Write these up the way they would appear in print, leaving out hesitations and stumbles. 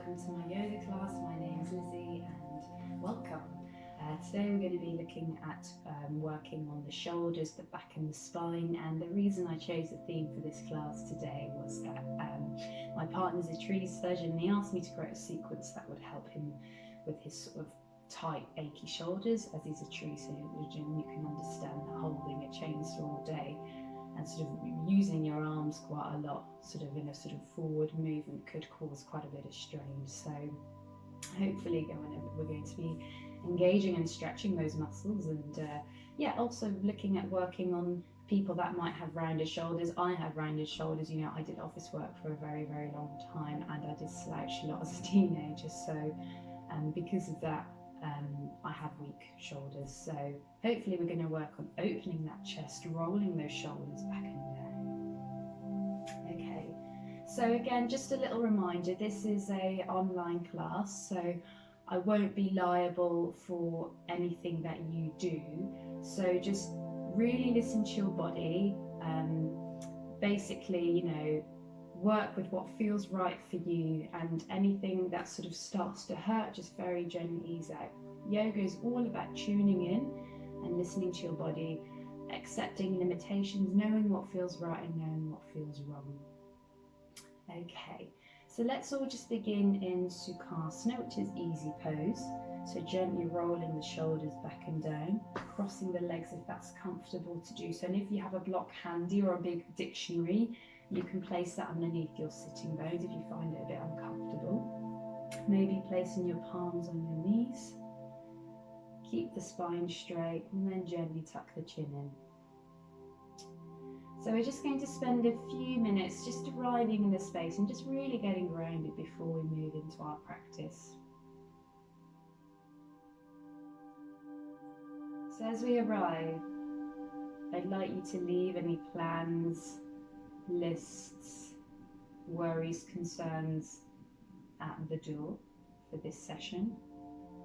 welcome to my yoga class. My name is Lizzie and welcome. Today we're going to be looking at working on the shoulders, the back and the spine, and the reason I chose the theme for this class today was that my partner's a tree surgeon and he asked me to create a sequence that would help him with his sort of tight, achy shoulders. As he's a tree surgeon, you can understand that holding a chainsaw all day and sort of using your arms quite a lot, sort of in a sort of forward movement, could cause quite a bit of strain. So hopefully we're going to be engaging and stretching those muscles, and also looking at working on people that might have rounded shoulders. I have rounded shoulders, you know, I did office work for a very, very long time and I did slouch a lot as a teenager, so because of that I have weak shoulders. So hopefully we're going to work on opening that chest, rolling those shoulders back and down. Okay, so again, just a little reminder, this is a online class, so I won't be liable for anything that you do. So just really listen to your body. Basically, you know, work with what feels right for you, and anything that sort of starts to hurt, just very gently ease out. Yoga is all about tuning in and listening to your body, accepting limitations, knowing what feels right and knowing what feels wrong. Okay, so let's all just begin in Sukhasana, which is easy pose. So gently rolling the shoulders back and down, crossing the legs if that's comfortable to do so. And if you have a block handy or a big dictionary, you can place that underneath your sitting bones if you find it a bit uncomfortable. Maybe placing your palms on your knees. Keep the spine straight and then gently tuck the chin in. So we're just going to spend a few minutes just arriving in the space and just really getting grounded before we move into our practice. So as we arrive, I'd like you to leave any plans, lists, worries, concerns at the door for this session,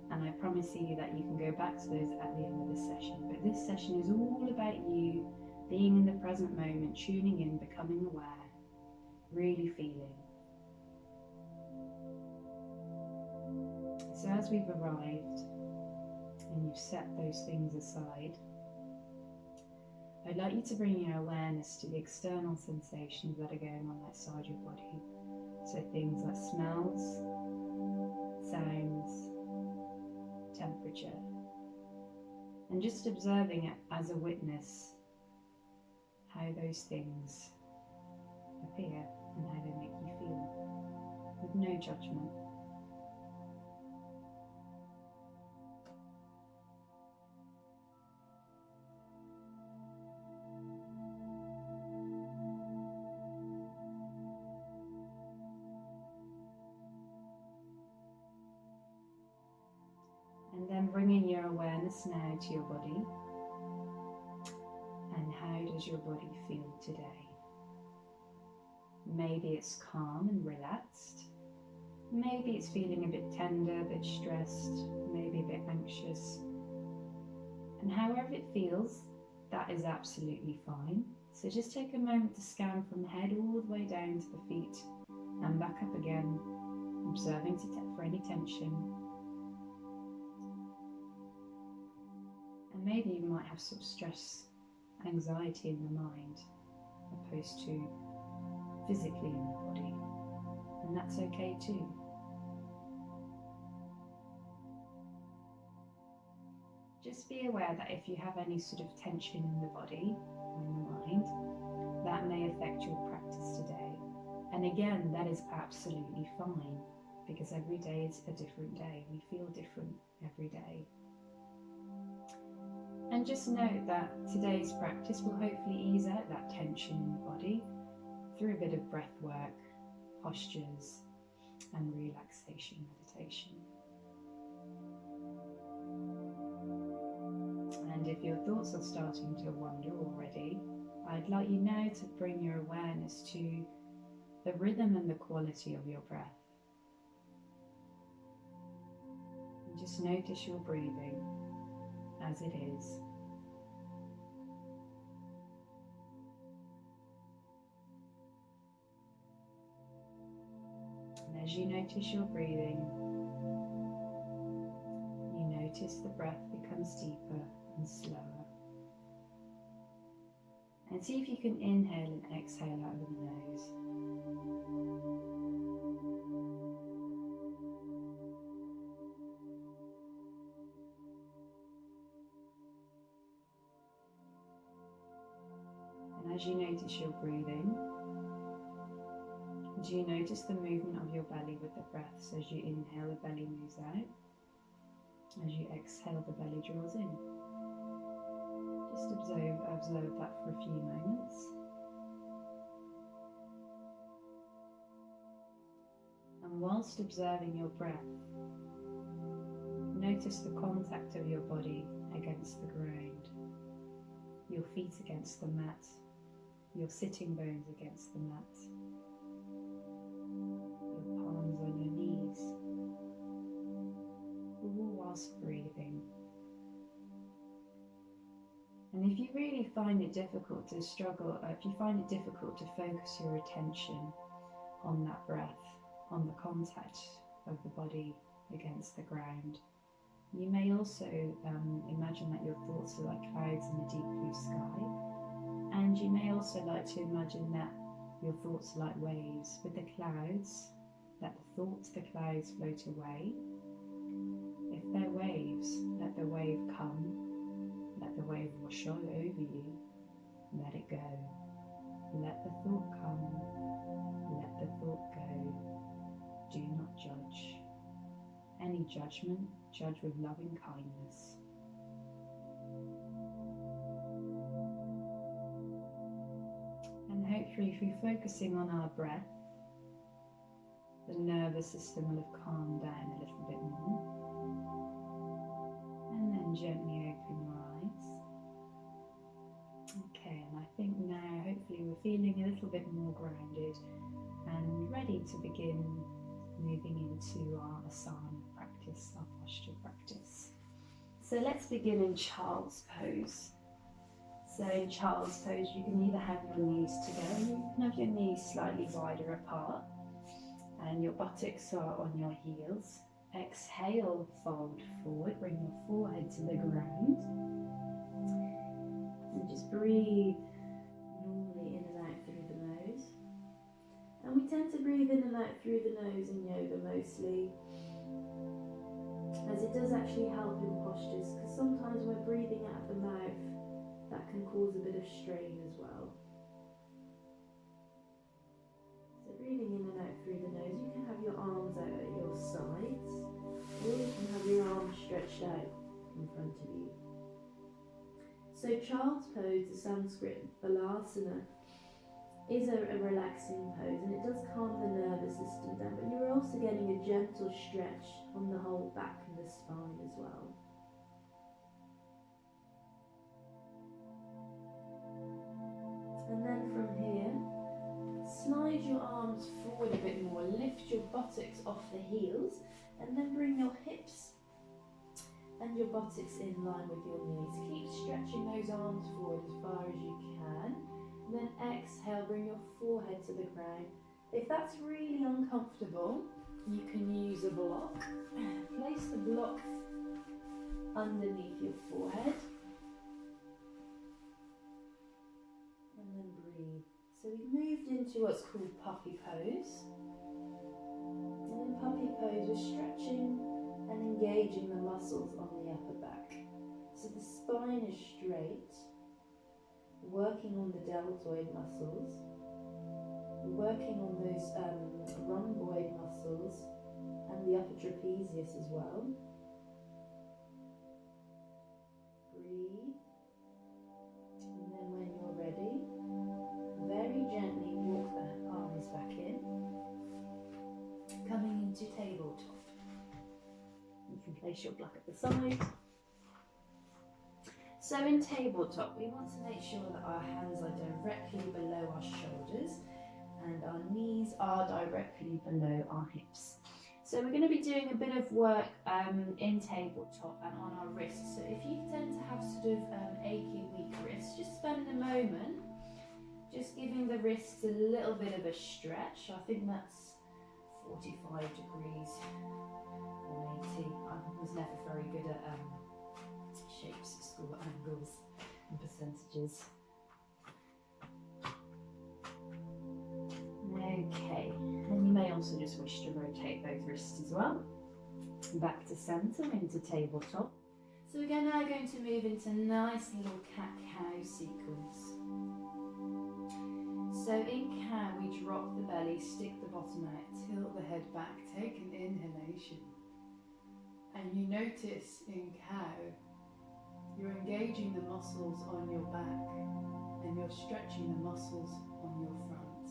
and I promise you that you can go back to those at the end of the session. But this session is all about you being in the present moment, tuning in, becoming aware, really feeling. So as we've arrived and you've set those things aside, I'd like you to bring your awareness to the external sensations that are going on outside your body. So things like smells, sounds, temperature, and just observing it as a witness, how those things appear and how they make you feel, with no judgment. And then bringing your awareness now to your body. And how does your body feel today? Maybe it's calm and relaxed. Maybe it's feeling a bit tender, a bit stressed, maybe a bit anxious. And however it feels, that is absolutely fine. So just take a moment to scan from the head all the way down to the feet and back up again, observing for any tension. And maybe you might have some stress, anxiety in the mind, opposed to physically in the body, and that's okay too. Just be aware that if you have any sort of tension in the body or in the mind, that may affect your practice today. And again, that is absolutely fine, because every day is a different day. We feel different every day. And just note that today's practice will hopefully ease out that tension in the body through a bit of breath work, postures, and relaxation meditation. And if your thoughts are starting to wander already, I'd like you now to bring your awareness to the rhythm and the quality of your breath. And just notice your breathing as it is. As you notice your breathing, you notice the breath becomes deeper and slower. And see if you can inhale and exhale out of the nose. And as you notice your breathing, do you notice the movement of your belly with the breath? So as you inhale, the belly moves out. As you exhale, the belly draws in. Just observe that for a few moments. And whilst observing your breath, notice the contact of your body against the ground, your feet against the mat, your sitting bones against the mat, your palms on your knees, all whilst breathing. And if you really find it difficult to if you find it difficult to focus your attention on that breath, on the contact of the body against the ground, you may also imagine that your thoughts are like clouds in a deep blue sky. And you may also like to imagine that your thoughts are like waves with the clouds, let the clouds float away. If they're waves, let the wave come. Let the wave wash all over you. Let it go. Let the thought come. Let the thought go. Do not judge. Any judgment, judge with loving kindness. And hopefully, if we're focusing on our breath, the nervous system will have calmed down a little bit more. And then gently open your eyes. Okay, and I think now hopefully we're feeling a little bit more grounded and ready to begin moving into our asana practice, our posture practice. So let's begin in child's pose. So in child's pose, you can either have your knees together, you can have your knees slightly wider apart, and your buttocks are on your heels. Exhale, fold forward, bring your forehead to the ground, and just breathe normally in and out through the nose. And we tend to breathe in and out through the nose in yoga mostly, as it does actually help in postures, because sometimes when we're breathing out of the mouth, that can cause a bit of strain as well. So breathing in and out through the nose, you can have your arms out at your sides, or you can have your arms stretched out in front of you. So child's pose, the Sanskrit balasana, is a relaxing pose, and it does calm the nervous system down, but you're also getting a gentle stretch on the whole back and the spine as well. And then from here, slide your arms forward a bit more, lift your buttocks off the heels, and then bring your hips and your buttocks in line with your knees. Keep stretching those arms forward as far as you can. And then exhale, bring your forehead to the ground. If that's really uncomfortable, you can use a block. Place the block underneath your forehead. And then breathe. So we've moved into what's called puppy pose. And in puppy pose, we're stretching and engaging the muscles on the upper back. So the spine is straight, working on the deltoid muscles, working on those rhomboid muscles and the upper trapezius as well. Breathe, and then when you're ready, very gently walk the arms back in, coming into tabletop. You can place your block at the side. So in tabletop, we want to make sure that our hands are directly below our shoulders and our knees are directly below our hips. So we're going to be doing a bit of work in tabletop and on our wrists. So if you tend to have sort of achy, weak wrists, just spend a moment just giving the wrists a little bit of a stretch. I think that's 45 degrees, 180. I was never very good at shapes at school, angles and percentages. Okay, and you may also just wish to rotate both wrists as well. Back to centre, into tabletop. So we're now going to move into a nice little cat-cow sequence. So in cow, we drop the belly, stick the bottom out, tilt the head back, take an inhalation. And you notice in cow, you're engaging the muscles on your back and you're stretching the muscles on your front.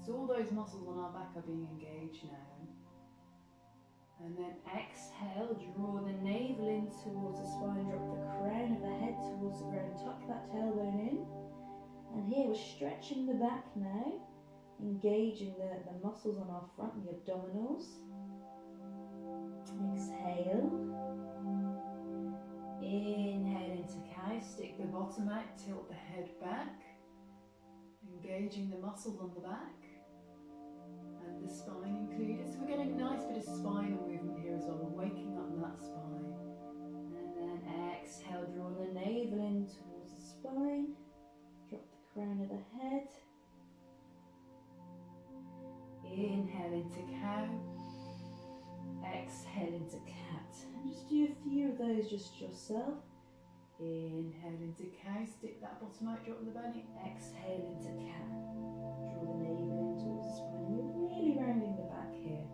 So all those muscles on our back are being engaged now. And then exhale, draw the navel in towards the spine, drop the crown of the head towards the ground, tuck that tailbone in. And here we're stretching the back now, engaging the muscles on our front, the abdominals. Exhale. Inhale into cow, stick the bottom out, tilt the head back, engaging the muscles on the back. And the spine included. So we're getting a nice bit of spinal movement here as well. We're waking up that spine. And then exhale, draw the navel in towards the spine. Drop the crown of the head. Inhale into cow. Exhale into cat. And just do a few of those just yourself. Inhale into cow, stick that bottom out, drop the belly. Exhale into cat. Draw the navel in towards the spine. You're really rounding the back here.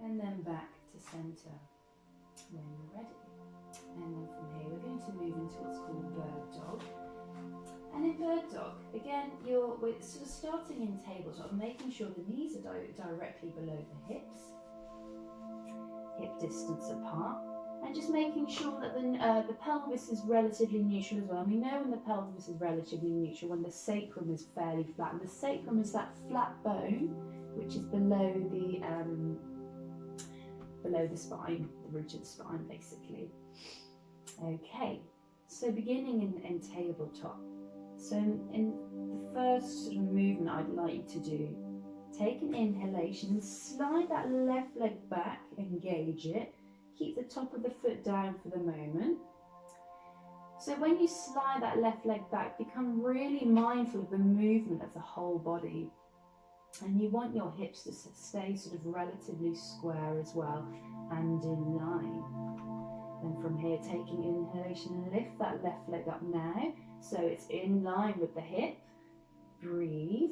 And then back to centre when you're ready. And then from here we're going to move into what's called bird dog. And in bird dog, again, we're sort of starting in tabletop, making sure the knees are directly below the hips, hip distance apart, and just making sure that the pelvis is relatively neutral as well. And we know when the pelvis is relatively neutral, when the sacrum is fairly flat. And the sacrum is that flat bone which is below the spine, the root of the spine, basically. Okay, so beginning in tabletop. So in the first sort of movement I'd like you to do, take an inhalation and slide that left leg back, engage it. Keep the top of the foot down for the moment. So when you slide that left leg back, become really mindful of the movement of the whole body. And you want your hips to stay sort of relatively square as well and in line. And from here, taking inhalation, lift that left leg up now, so it's in line with the hip. Breathe.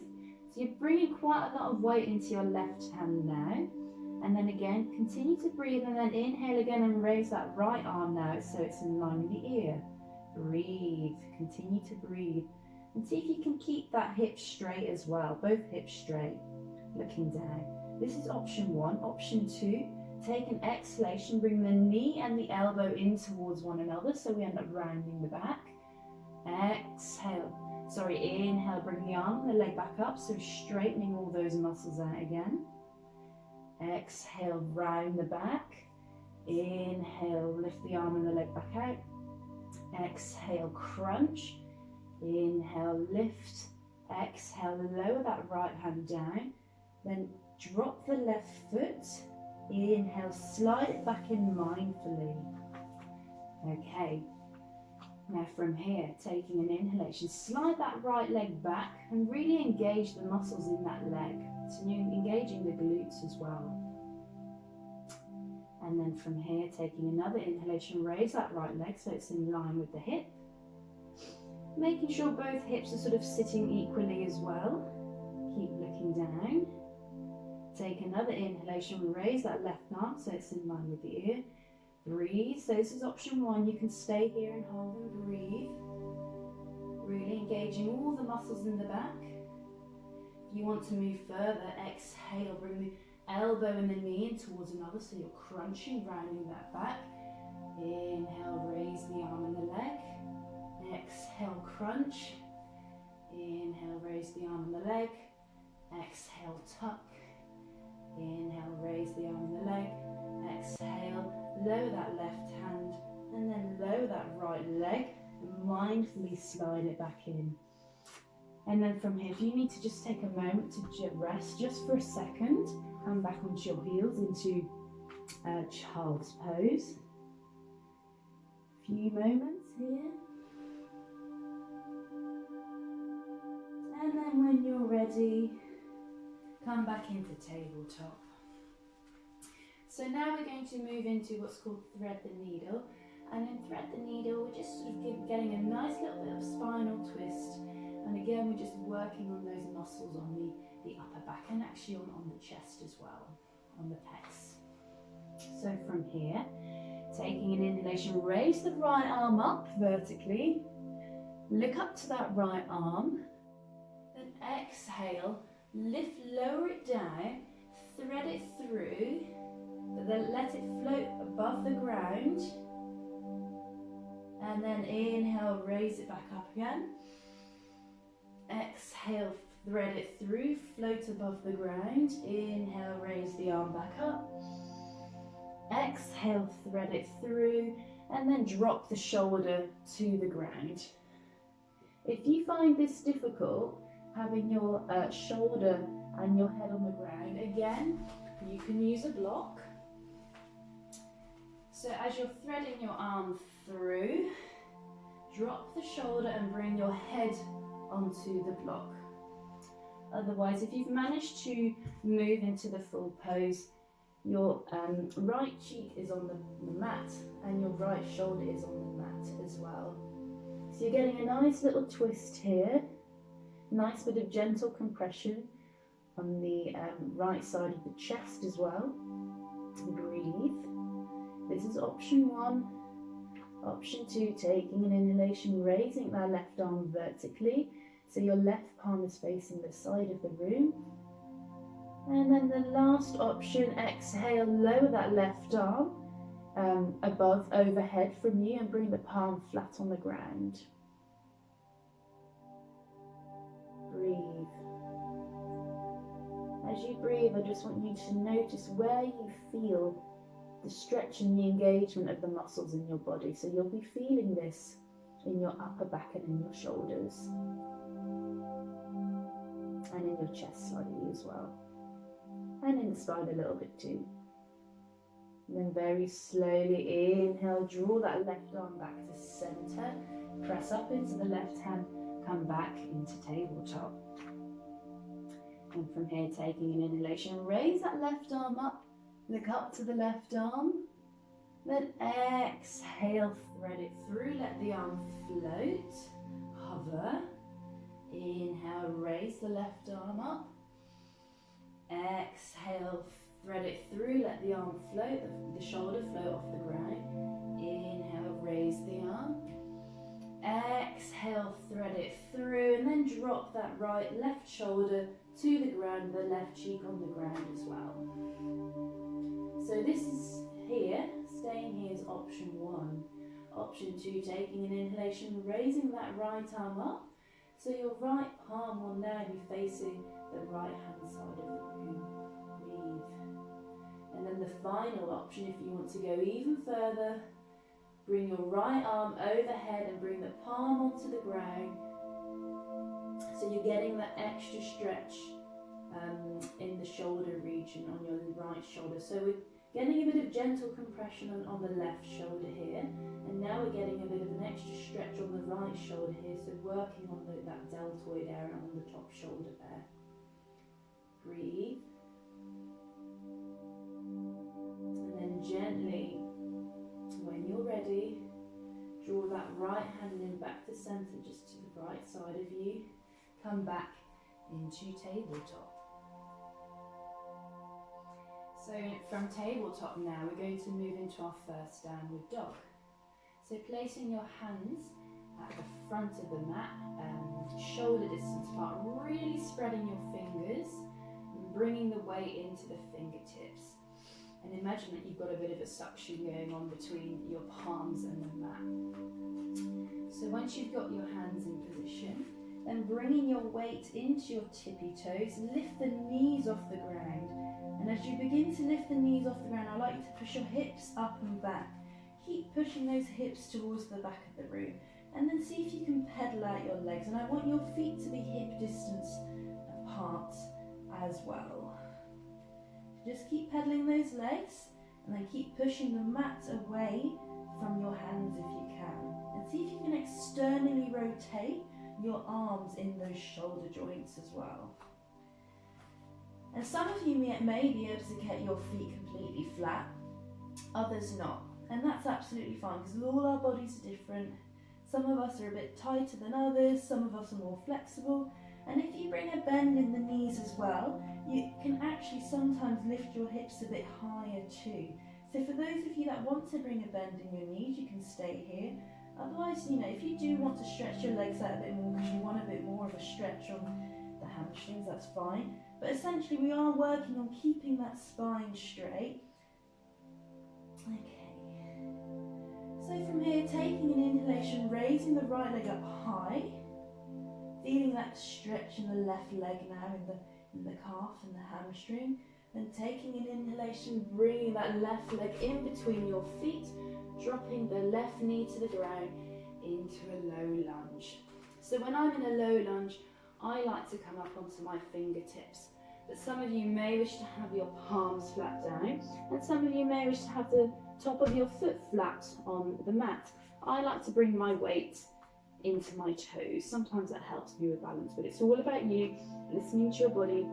So you're bringing quite a lot of weight into your left hand now. And then again, continue to breathe, and then inhale again and raise that right arm now, so it's in line with the ear. Breathe. Continue to breathe. And see if you can keep that hip straight as well, both hips straight, looking down. This is option one. Option two, take an exhalation, bring the knee and the elbow in towards one another, so we end up rounding the back. Inhale, bring the arm and the leg back up, so straightening all those muscles out again. Exhale, round the back. Inhale, lift the arm and the leg back out. Exhale, crunch. Inhale, lift. Exhale, lower that right hand down. Then drop the left foot. Inhale, slide it back in mindfully. Okay. Now from here, taking an inhalation, slide that right leg back and really engage the muscles in that leg. So you're engaging the glutes as well. And then from here, taking another inhalation, raise that right leg so it's in line with the hip. Making sure both hips are sort of sitting equally as well. Keep looking down. Take another inhalation, raise that left arm so it's in line with the ear. Breathe. So this is option one. You can stay here and hold and breathe. Really engaging all the muscles in the back. If you want to move further, exhale, bring the elbow and the knee in towards another, so you're crunching, rounding that back. Inhale, raise the arm and the leg. Exhale, crunch. Inhale, raise the arm and the leg. Exhale, tuck. Inhale. lower that left hand, and then lower that right leg, and mindfully slide it back in. And then from here, if you need to just take a moment to rest just for a second, come back onto your heels into child's pose. A few moments here. And then when you're ready, come back into tabletop. So now we're going to move into what's called thread the needle. And in thread the needle, we're just sort of getting a nice little bit of spinal twist. And again, we're just working on those muscles on the upper back and actually on the chest as well, on the pecs. So from here, taking an inhalation, raise the right arm up vertically. Look up to that right arm. Then exhale, lift, lower it down, thread it through, but then let it float above the ground. And then inhale, raise it back up again. Exhale, thread it through, float above the ground. Inhale, raise the arm back up. Exhale, thread it through, and then drop the shoulder to the ground. If you find this difficult, having your shoulder and your head on the ground, again, you can use a block. So as you're threading your arm through, drop the shoulder and bring your head onto the block. Otherwise, if you've managed to move into the full pose, your right cheek is on the mat and your right shoulder is on the mat as well. So you're getting a nice little twist here, nice bit of gentle compression on the right side of the chest as well. Breathe. This is option 1. Option 2, taking an inhalation, raising that left arm vertically, so your left palm is facing the side of the room. And then the last option, exhale, lower that left arm overhead from you and bring the palm flat on the ground. Breathe. As you breathe, I just want you to notice where you feel the stretch and the engagement of the muscles in your body. So you'll be feeling this in your upper back and in your shoulders. And in your chest slightly as well. And in the spine a little bit too. And then very slowly inhale, draw that left arm back to center. Press up into the left hand, come back into tabletop. And from here, taking an inhalation, raise that left arm up. Look up to the left arm, then exhale, thread it through, let the arm float, hover, inhale, raise the left arm up, exhale, thread it through, let the arm float, the shoulder float off the ground, inhale, raise the arm, exhale, thread it through, and then drop that left shoulder to the ground, the left cheek on the ground as well. So this is here, staying here is option 1. Option 2, taking an inhalation, raising that right arm up, so your right palm will now be facing the right hand side of the room. Breathe. And then the final option, if you want to go even further, bring your right arm overhead and bring the palm onto the ground, so you're getting that extra stretch in the shoulder region on your right shoulder. So we're getting a bit of gentle compression on the left shoulder here, and now we're getting a bit of an extra stretch on the right shoulder here, so working on that deltoid area on the top shoulder there. Breathe. And then gently, when you're ready, draw that right hand in back to center, just to the right side of you. Come back into tabletop. So from tabletop now, we're going to move into our first downward dog. So placing your hands at the front of the mat, shoulder distance apart, really spreading your fingers, and bringing the weight into the fingertips. And imagine that you've got a bit of a suction going on between your palms and the mat. So once you've got your hands in position, then bringing your weight into your tippy toes, lift the knees off the ground. And as you begin to lift the knees off the ground, I'd like you to push your hips up and back. Keep pushing those hips towards the back of the room. And then see if you can pedal out your legs. And I want your feet to be hip distance apart as well. Just keep pedaling those legs and then keep pushing the mat away from your hands if you can. And see if you can externally rotate your arms in those shoulder joints as well. And some of you may be able to get your feet completely flat, others not. And that's absolutely fine because all our bodies are different. Some of us are a bit tighter than others, some of us are more flexible. And if you bring a bend in the knees as well, you can actually sometimes lift your hips a bit higher too. So for those of you that want to bring a bend in your knees, you can stay here. Otherwise, if you do want to stretch your legs out a bit more because you want a bit more of a stretch on the hamstrings, that's fine. But essentially we are working on keeping that spine straight. Okay. So from here, taking an inhalation, raising the right leg up high, feeling that stretch in the left leg now in the calf and the hamstring. Then taking an inhalation, bringing that left leg in between your feet, dropping the left knee to the ground into a low lunge. So when I'm in a low lunge, I like to come up onto my fingertips. But some of you may wish to have your palms flat down, and some of you may wish to have the top of your foot flat on the mat. I like to bring my weight into my toes. Sometimes that helps me with balance, but it's all about you listening to your body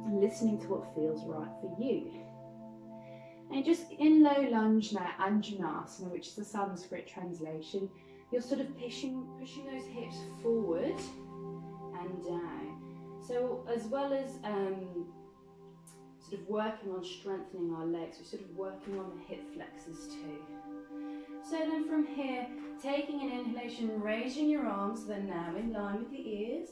and listening to what feels right for you. And just in low lunge now, Anjanasana, which is the Sanskrit translation, you're sort of pushing those hips forward and down. So as well as sort of working on strengthening our legs, we're sort of working on the hip flexors too. So then from here, taking an inhalation, raising your arms, then now in line with the ears.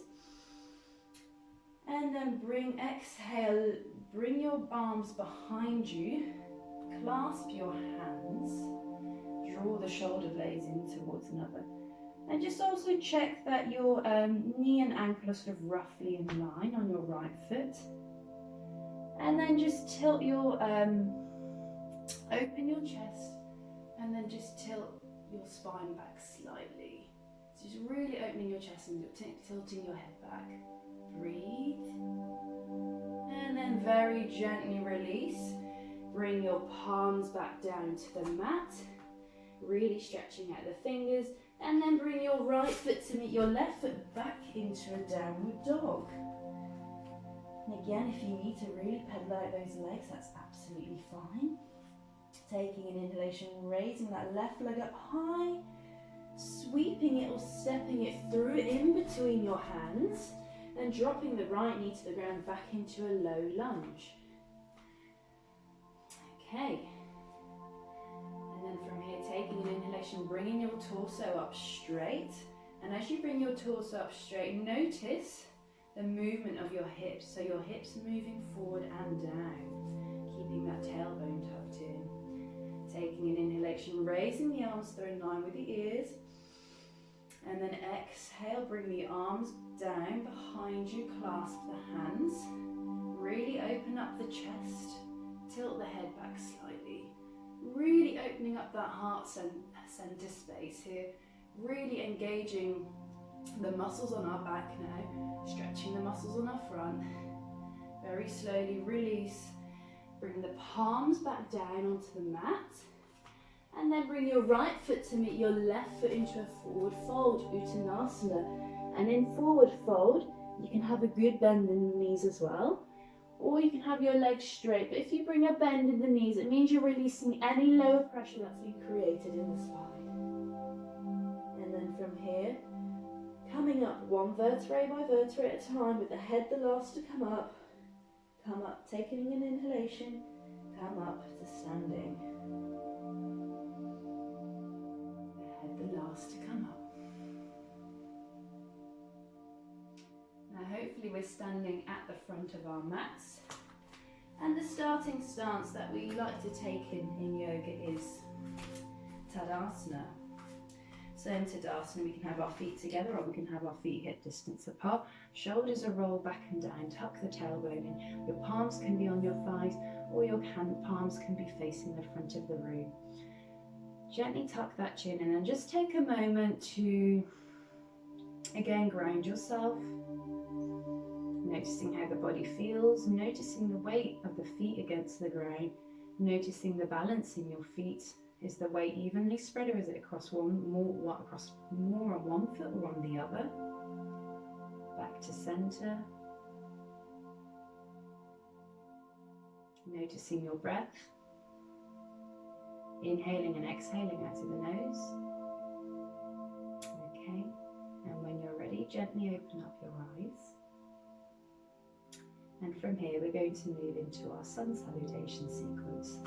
And then exhale, bring your arms behind you, clasp your hands, draw the shoulder blades in towards another. And just also check that your knee and ankle are sort of roughly in line on your right foot. And then just tilt your, open your chest, and then just tilt your spine back slightly. So just really opening your chest and tilting your head back. Breathe. And then very gently release. Bring your palms back down to the mat. Really stretching out the fingers. And then bring your right foot to meet your left foot back into a downward dog. And again, if you need to really pedal out those legs, that's absolutely fine. Taking an inhalation, raising that left leg up high, sweeping it or stepping it through in between your hands, then dropping the right knee to the ground back into a low lunge. Okay. And then from here, taking an inhalation, bringing your torso up straight. And as you bring your torso up straight, notice the movement of your hips. So your hips moving forward and down, keeping that tailbone tucked in. Taking an inhalation, raising the arms that are in line with the ears. And then exhale, bring the arms down behind you, clasp the hands. Really open up the chest, tilt the head back slightly. Really opening up that heart center space here. Really engaging the muscles on our back now, stretching the muscles on our front. Very slowly release. Bring the palms back down onto the mat. And then bring your right foot to meet your left foot into a forward fold, Uttanasana. And in forward fold, you can have a good bend in the knees as well. Or you can have your legs straight. But if you bring a bend in the knees, it means you're releasing any lower pressure that's been created in the spine. And then from here, coming up one vertebrae by vertebrae at a time with the head the last to come up, taking an inhalation, come up to standing. The head the last to come up. Now hopefully we're standing at the front of our mats. And the starting stance that we like to take in yoga is Tadasana. So So in Tadasana, we can have our feet together or we can have our feet hip distance apart. Shoulders are rolled back and down, tuck the tailbone in. Your palms can be on your thighs or your palms can be facing the front of the room. Gently tuck that chin in and just take a moment to, again, ground yourself. Noticing how the body feels, noticing the weight of the feet against the ground, noticing the balance in your feet. Is the weight evenly spread, or is it across more on one foot or on the other? Back to center. Noticing your breath. Inhaling and exhaling out of the nose. Okay, and when you're ready, gently open up your eyes. And from here, we're going to move into our sun salutation sequence.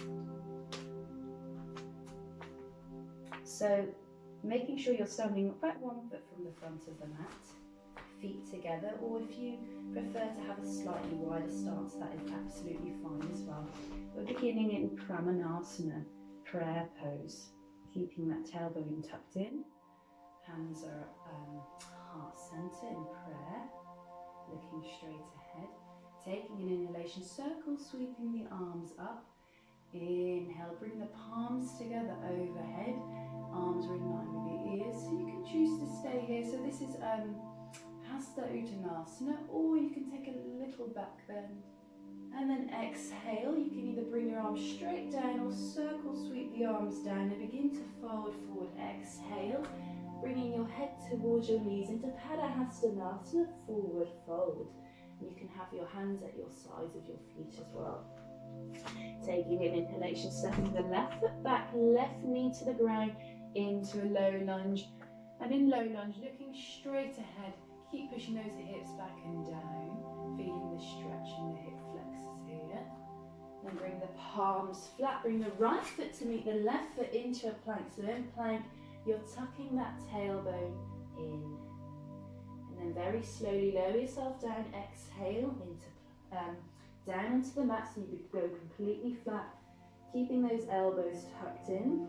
So, making sure you're standing about 1 foot from the front of the mat, feet together, or if you prefer to have a slightly wider stance, that is absolutely fine as well. We're beginning in Pramanasana, prayer pose, keeping that tailbone tucked in. Hands are heart center in prayer, looking straight ahead. Taking an inhalation, circle sweeping the arms up. Inhale, bring the palms together overhead. Arms are in line with the ears, so you can choose to stay here. So this is Hatha Yoga, or you can take a little back bend. And then exhale, you can either bring your arms straight down or circle sweep the arms down and begin to fold forward. Exhale, bringing your head towards your knees into Padahastanasana, forward fold. You can have your hands at your sides of your feet as well. Taking an inhalation, stepping the left foot back, left knee to the ground, into a low lunge. And in low lunge, looking straight ahead, keep pushing those hips back and down, feeling the stretch in the hip flexors here. Then bring the palms flat, bring the right foot to meet the left foot into a plank. So in plank, you're tucking that tailbone in. And then very slowly lower yourself down, exhale into down into the mat, so you go completely flat, keeping those elbows tucked in.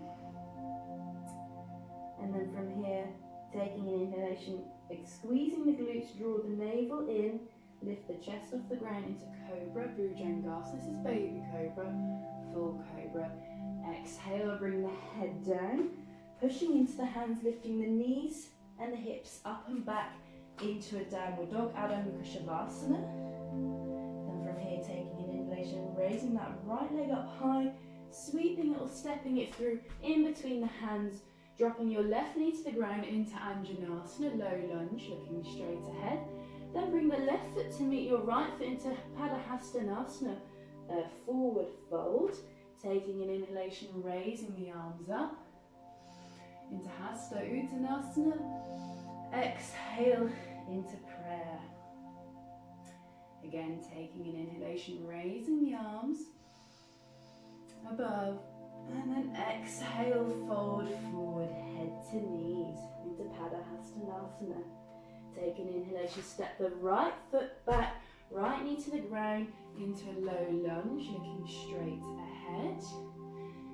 And then from here, taking an inhalation, squeezing the glutes, draw the navel in, lift the chest off the ground into Cobra, Bhujangasana. This is Baby Cobra, Full Cobra. Exhale, bring the head down, pushing into the hands, lifting the knees and the hips up and back into a downward dog, Adho Mukha Shavasana. And from here, taking an inhalation, raising that right leg up high, sweeping it or stepping it through in between the hands, dropping your left knee to the ground into Anjanasana, low lunge, looking straight ahead. Then bring the left foot to meet your right foot into Padahastanasana, forward fold. Taking an inhalation, raising the arms up into Hatha Uttanasana. Exhale into prayer. Again, taking an inhalation, raising the arms above, and then exhale, fold forward, head to knees into Padahastanasana. Take an inhalation, step the right foot back, right knee to the ground into a low lunge, looking straight ahead.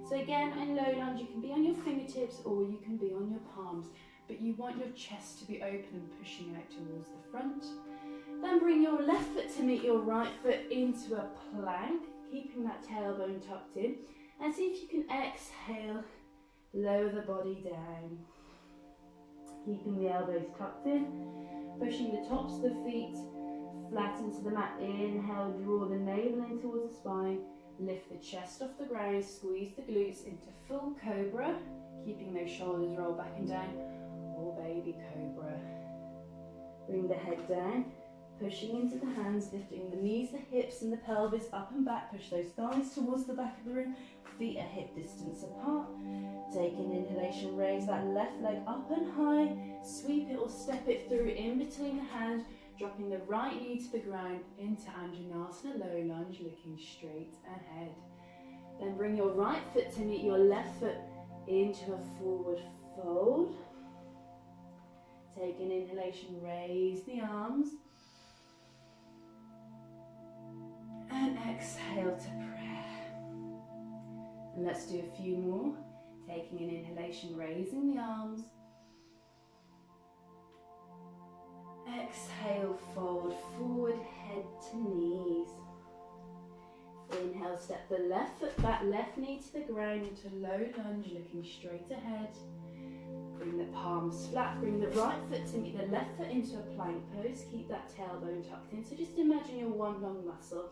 So again, in low lunge, you can be on your fingertips or you can be on your palms, but you want your chest to be open and pushing out towards the front. Then bring your left foot to meet your right foot into a plank, keeping that tailbone tucked in. And see if you can exhale, lower the body down. Keeping the elbows tucked in, pushing the tops of the feet flat into the mat. Inhale, draw the navel in towards the spine. Lift the chest off the ground, squeeze the glutes into full cobra, keeping those shoulders rolled back and down, or baby cobra. Bring the head down, pushing into the hands, lifting the knees, the hips and the pelvis up and back. Push those thighs towards the back of the room, feet are hip distance apart. Take an inhalation, raise that left leg up and high, sweep it or step it through in between the hands, dropping the right knee to the ground into Anjanasana, low lunge, looking straight ahead. Then bring your right foot to meet your left foot into a forward fold. Take an inhalation, raise the arms. And exhale to prayer. And let's do a few more. Taking an inhalation, raising the arms. Inhale, step the left foot back, left knee to the ground into low lunge, looking straight ahead. Bring the palms flat, bring the right foot to meet the left foot into a plank pose. Keep that tailbone tucked in. So just imagine your one long muscle.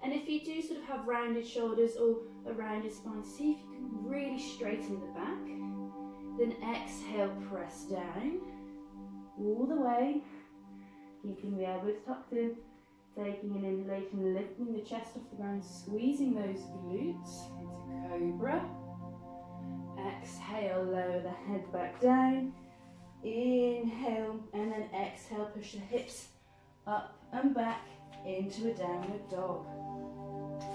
And if you do sort of have rounded shoulders or a rounded spine, see if you can really straighten the back. Then exhale, press down all the way, keeping the elbows tucked in. Taking an inhalation, lifting the chest off the ground, squeezing those glutes into cobra. Exhale, lower the head back down. Inhale, and then exhale, push the hips up and back into a downward dog.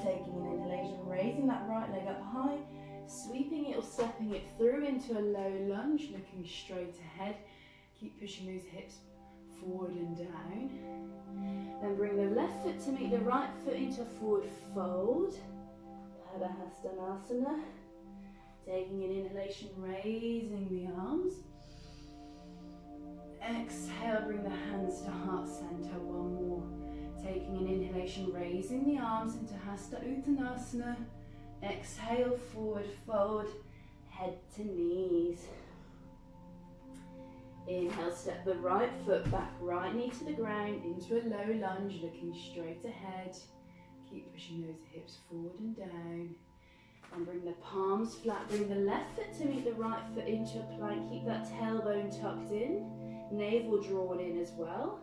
Taking an inhalation, raising that right leg up high, sweeping it or stepping it through into a low lunge, looking straight ahead. Keep pushing those hips forward and down. Then bring the left foot to meet the right foot into a forward fold. Padahastanasana. Taking an inhalation, raising the arms. Exhale, bring the hands to heart center. One more. Taking an inhalation, raising the arms into Hasta Uttanasana. Exhale, forward fold, head to knees. Inhale, step the right foot back, right knee to the ground, into a low lunge, looking straight ahead. Keep pushing those hips forward and down. And bring the palms flat, bring the left foot to meet the right foot into a plank. Keep that tailbone tucked in, navel drawn in as well.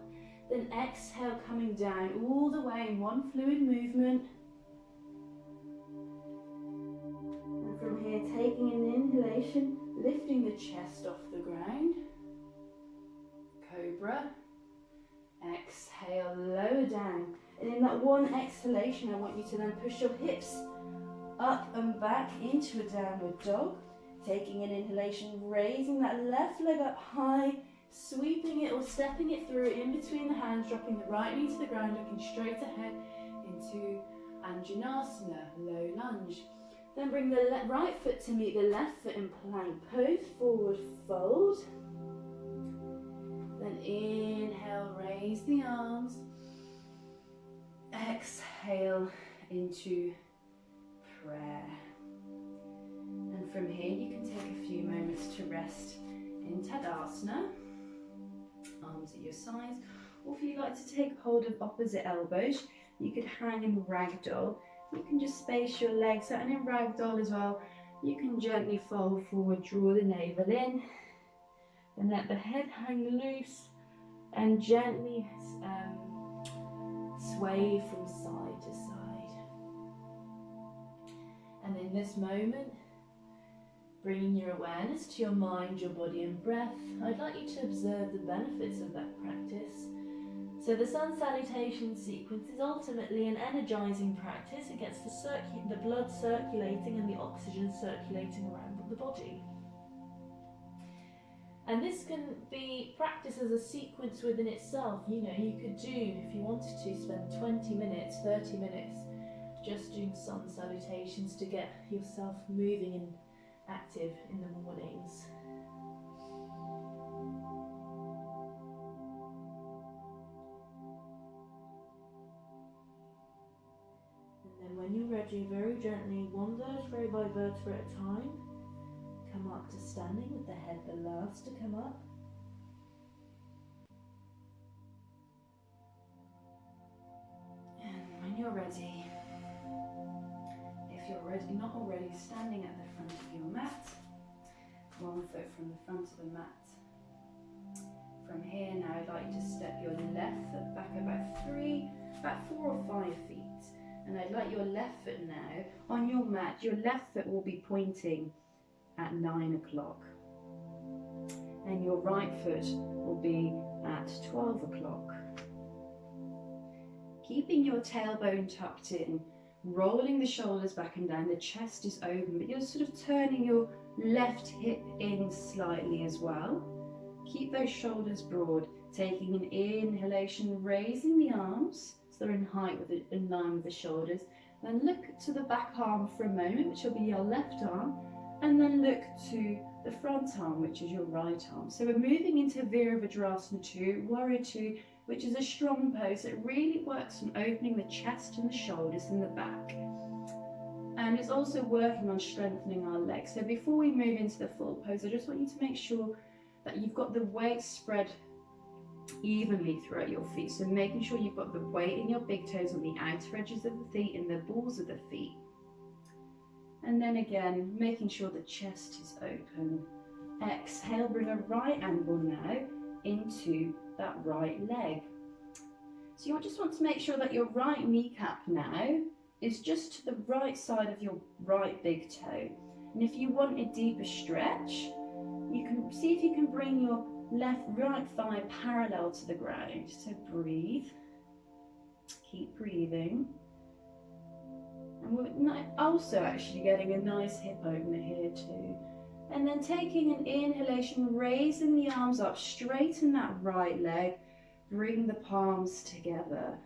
Then exhale, coming down all the way in one fluid movement. And from here, taking an inhalation, lifting the chest off the ground. Cobra. Exhale, lower down. And in that one exhalation, I want you to then push your hips up and back into a downward dog. Taking an inhalation, raising that left leg up high, sweeping it or stepping it through in between the hands, dropping the right knee to the ground, looking straight ahead into Anjanasana, low lunge. Then bring the right foot to meet the left foot in plank pose, forward fold. Then inhale, raise the arms. Exhale into prayer. And from here you can take a few moments to rest in Tadasana, arms at your sides, or if you'd like to take hold of opposite elbows, you could hang in ragdoll. You can just space your legs out, and in ragdoll as well, you can gently fold forward, draw the navel in, and let the head hang loose, and gently sway from side to side. And in this moment, bringing your awareness to your mind, your body and breath, I'd like you to observe the benefits of that practice. So the sun salutation sequence is ultimately an energizing practice. It gets the blood circulating and the oxygen circulating around the body. And this can be practiced as a sequence within itself. You know, you could do, if you wanted to, spend 20 minutes, 30 minutes just doing sun salutations to get yourself moving and active in the mornings. And then when you're ready, very gently, one vertebrae by vertebrae at a time, come up to standing with the head the last to come up. And when you're ready, if you're ready, not already, standing at the front of your mat, one foot from the front of the mat. From here now, I'd like you to step your left foot back about 4 or 5 feet. And I'd like your left foot now, on your mat, your left foot will be pointing at 9 o'clock. And your right foot will be at 12 o'clock. Keeping your tailbone tucked in, rolling the shoulders back and down, the chest is open, but you're sort of turning your left hip in slightly as well. Keep those shoulders broad, taking an inhalation, raising the arms so they're in height in line with the shoulders. Then look to the back arm for a moment, which will be your left arm, and then look to the front arm, which is your right arm. So we're moving into Virabhadrasana 2, Warrior 2, which is a strong pose that really works on opening the chest and the shoulders and the back. And it's also working on strengthening our legs. So before we move into the full pose, I just want you to make sure that you've got the weight spread evenly throughout your feet. So making sure you've got the weight in your big toes on the outer edges of the feet and the balls of the feet. And then again, making sure the chest is open. Exhale, bring a right angle now into that right leg. So you just want to make sure that your right kneecap now is just to the right side of your right big toe. And if you want a deeper stretch, you can see if you can bring your right thigh parallel to the ground. So breathe, keep breathing. And we're also actually getting a nice hip opener here too. And then taking an inhalation, raising the arms up, straighten that right leg, bring the palms together.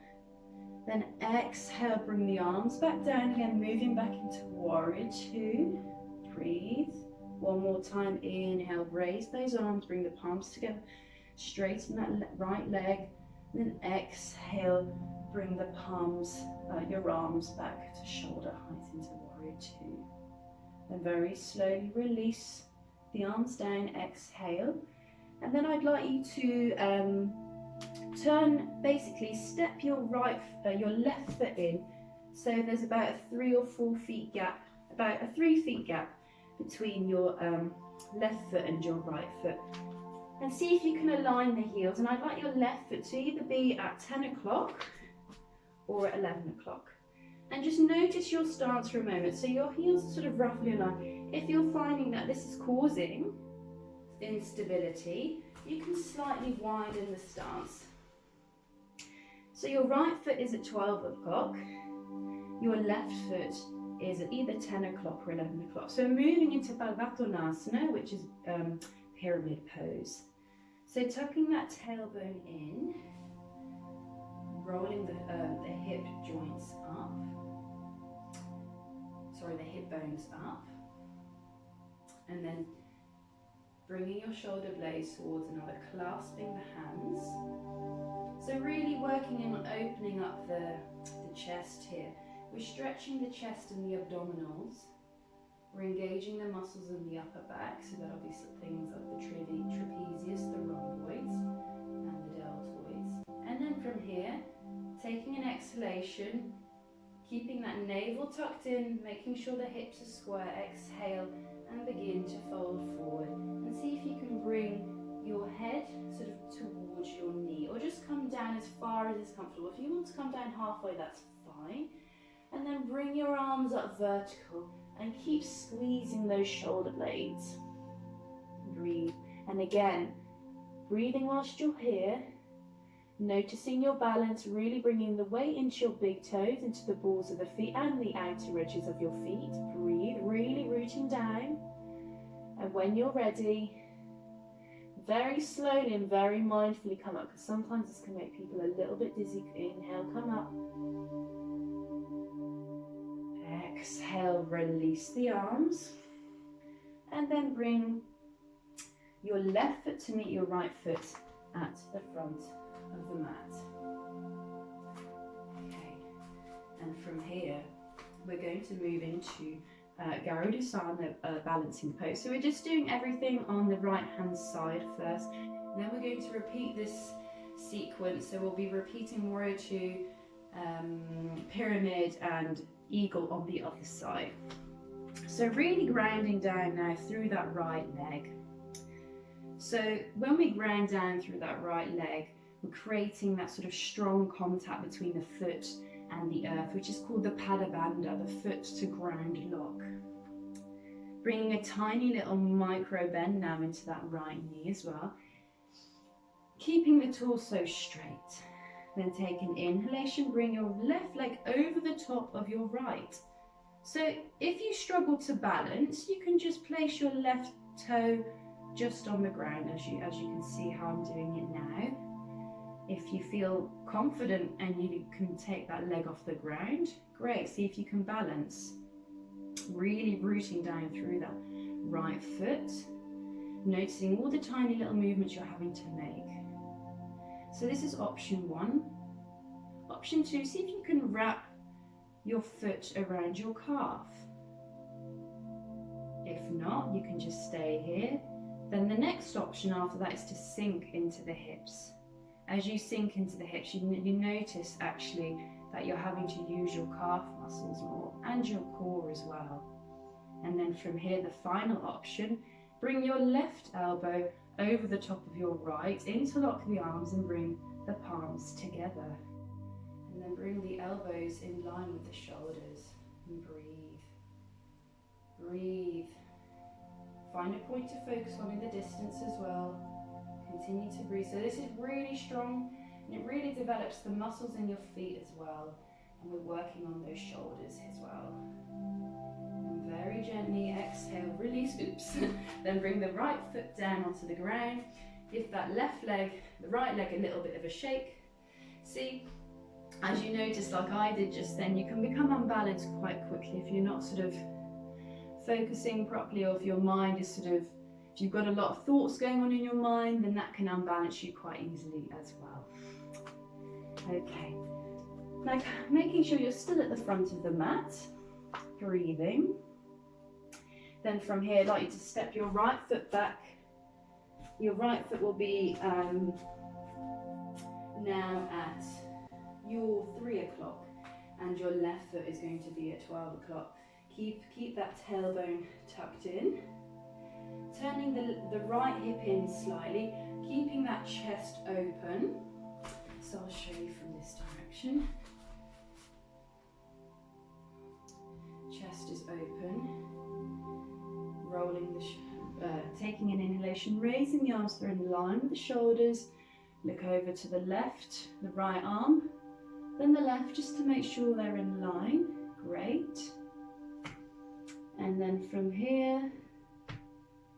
Then exhale, bring the arms back down again, moving back into warrior two. Breathe. One more time, inhale, raise those arms, bring the palms together, straighten that right leg. Then exhale, bring the palms, your arms back to shoulder height into warrior two. Then very slowly release the arms down, exhale. And then I'd like you to basically step your left foot in. So there's about a 3 or 4 feet gap, about a 3 feet gap between your left foot and your right foot. And see if you can align the heels. And I'd like your left foot to either be at 10 o'clock or at 11 o'clock. And just notice your stance for a moment. So your heels are sort of roughly aligned. If you're finding that this is causing instability, you can slightly widen the stance. So your right foot is at 12 o'clock, your left foot is at either 10 o'clock or 11 o'clock. So moving into Balvatonasana, which is pyramid pose. So tucking that tailbone in, rolling the hip joints up, the hip bones up, and then bringing your shoulder blades towards another, clasping the hands. So really working on opening up the chest here. We're stretching the chest and the abdominals. We're engaging the muscles in the upper back, so that'll be things like the trapezius, the rhomboids, and the deltoids. And then from here, taking an exhalation, keeping that navel tucked in, making sure the hips are square, exhale, and begin to fold forward. And see if you can bring your head sort of towards your knee, or just come down as far as is comfortable. If you want to come down halfway, that's fine. And then bring your arms up vertical and keep squeezing those shoulder blades. Breathe. And again, breathing whilst you're here, noticing your balance, really bringing the weight into your big toes, into the balls of the feet and the outer edges of your feet. Breathe, really rooting down. And when you're ready, very slowly and very mindfully come up, because sometimes this can make people a little bit dizzy. Inhale, come up. Exhale, release the arms. And then bring your left foot to meet your right foot at the front of the mat. Okay, and from here we're going to move into Garudasana balancing pose. So we're just doing everything on the right hand side first, and then we're going to repeat this sequence. So we'll be repeating warrior two, pyramid and eagle on the other side. So really grounding down now through that right leg. So when we ground down through that right leg, we're creating that sort of strong contact between the foot and the earth, which is called the Padabandha, the foot to ground lock. Bringing a tiny little micro bend now into that right knee as well. Keeping the torso straight. Then take an inhalation, bring your left leg over the top of your right. So if you struggle to balance, you can just place your left toe just on the ground, as you can see how I'm doing it now. If you feel confident and you can take that leg off the ground, great. See if you can balance. Really rooting down through that right foot, noticing all the tiny little movements you're having to make. So this is option one. Option two, see if you can wrap your foot around your calf. If not, you can just stay here. Then the next option after that is to sink into the hips. As you sink into the hips, you notice actually that you're having to use your calf muscles more and your core as well. And then from here, the final option, bring your left elbow over the top of your right, interlock the arms and bring the palms together. And then bring the elbows in line with the shoulders and breathe. Breathe. Find a point to focus on in the distance as well. Continue to breathe. So this is really strong and it really develops the muscles in your feet as well. And we're working on those shoulders as well. And very gently exhale, release, oops. Then bring the right foot down onto the ground. Give that left leg, the right leg a little bit of a shake. See, as you noticed, like I did just then, you can become unbalanced quite quickly if you're not sort of focusing properly, or if your mind is sort of, if you've got a lot of thoughts going on in your mind, then that can unbalance you quite easily as well. Okay, now making sure you're still at the front of the mat, breathing. Then from here, I'd like you to step your right foot back. Your right foot will be now at your 3 o'clock and your left foot is going to be at 12 o'clock. Keep that tailbone tucked in. Turning the right hip in slightly, keeping that chest open. So I'll show you from this direction. Chest is open. Rolling taking an inhalation, raising the arms, they're in line with the shoulders. Look over to the left, the right arm, then the left, just to make sure they're in line. Great. And then from here,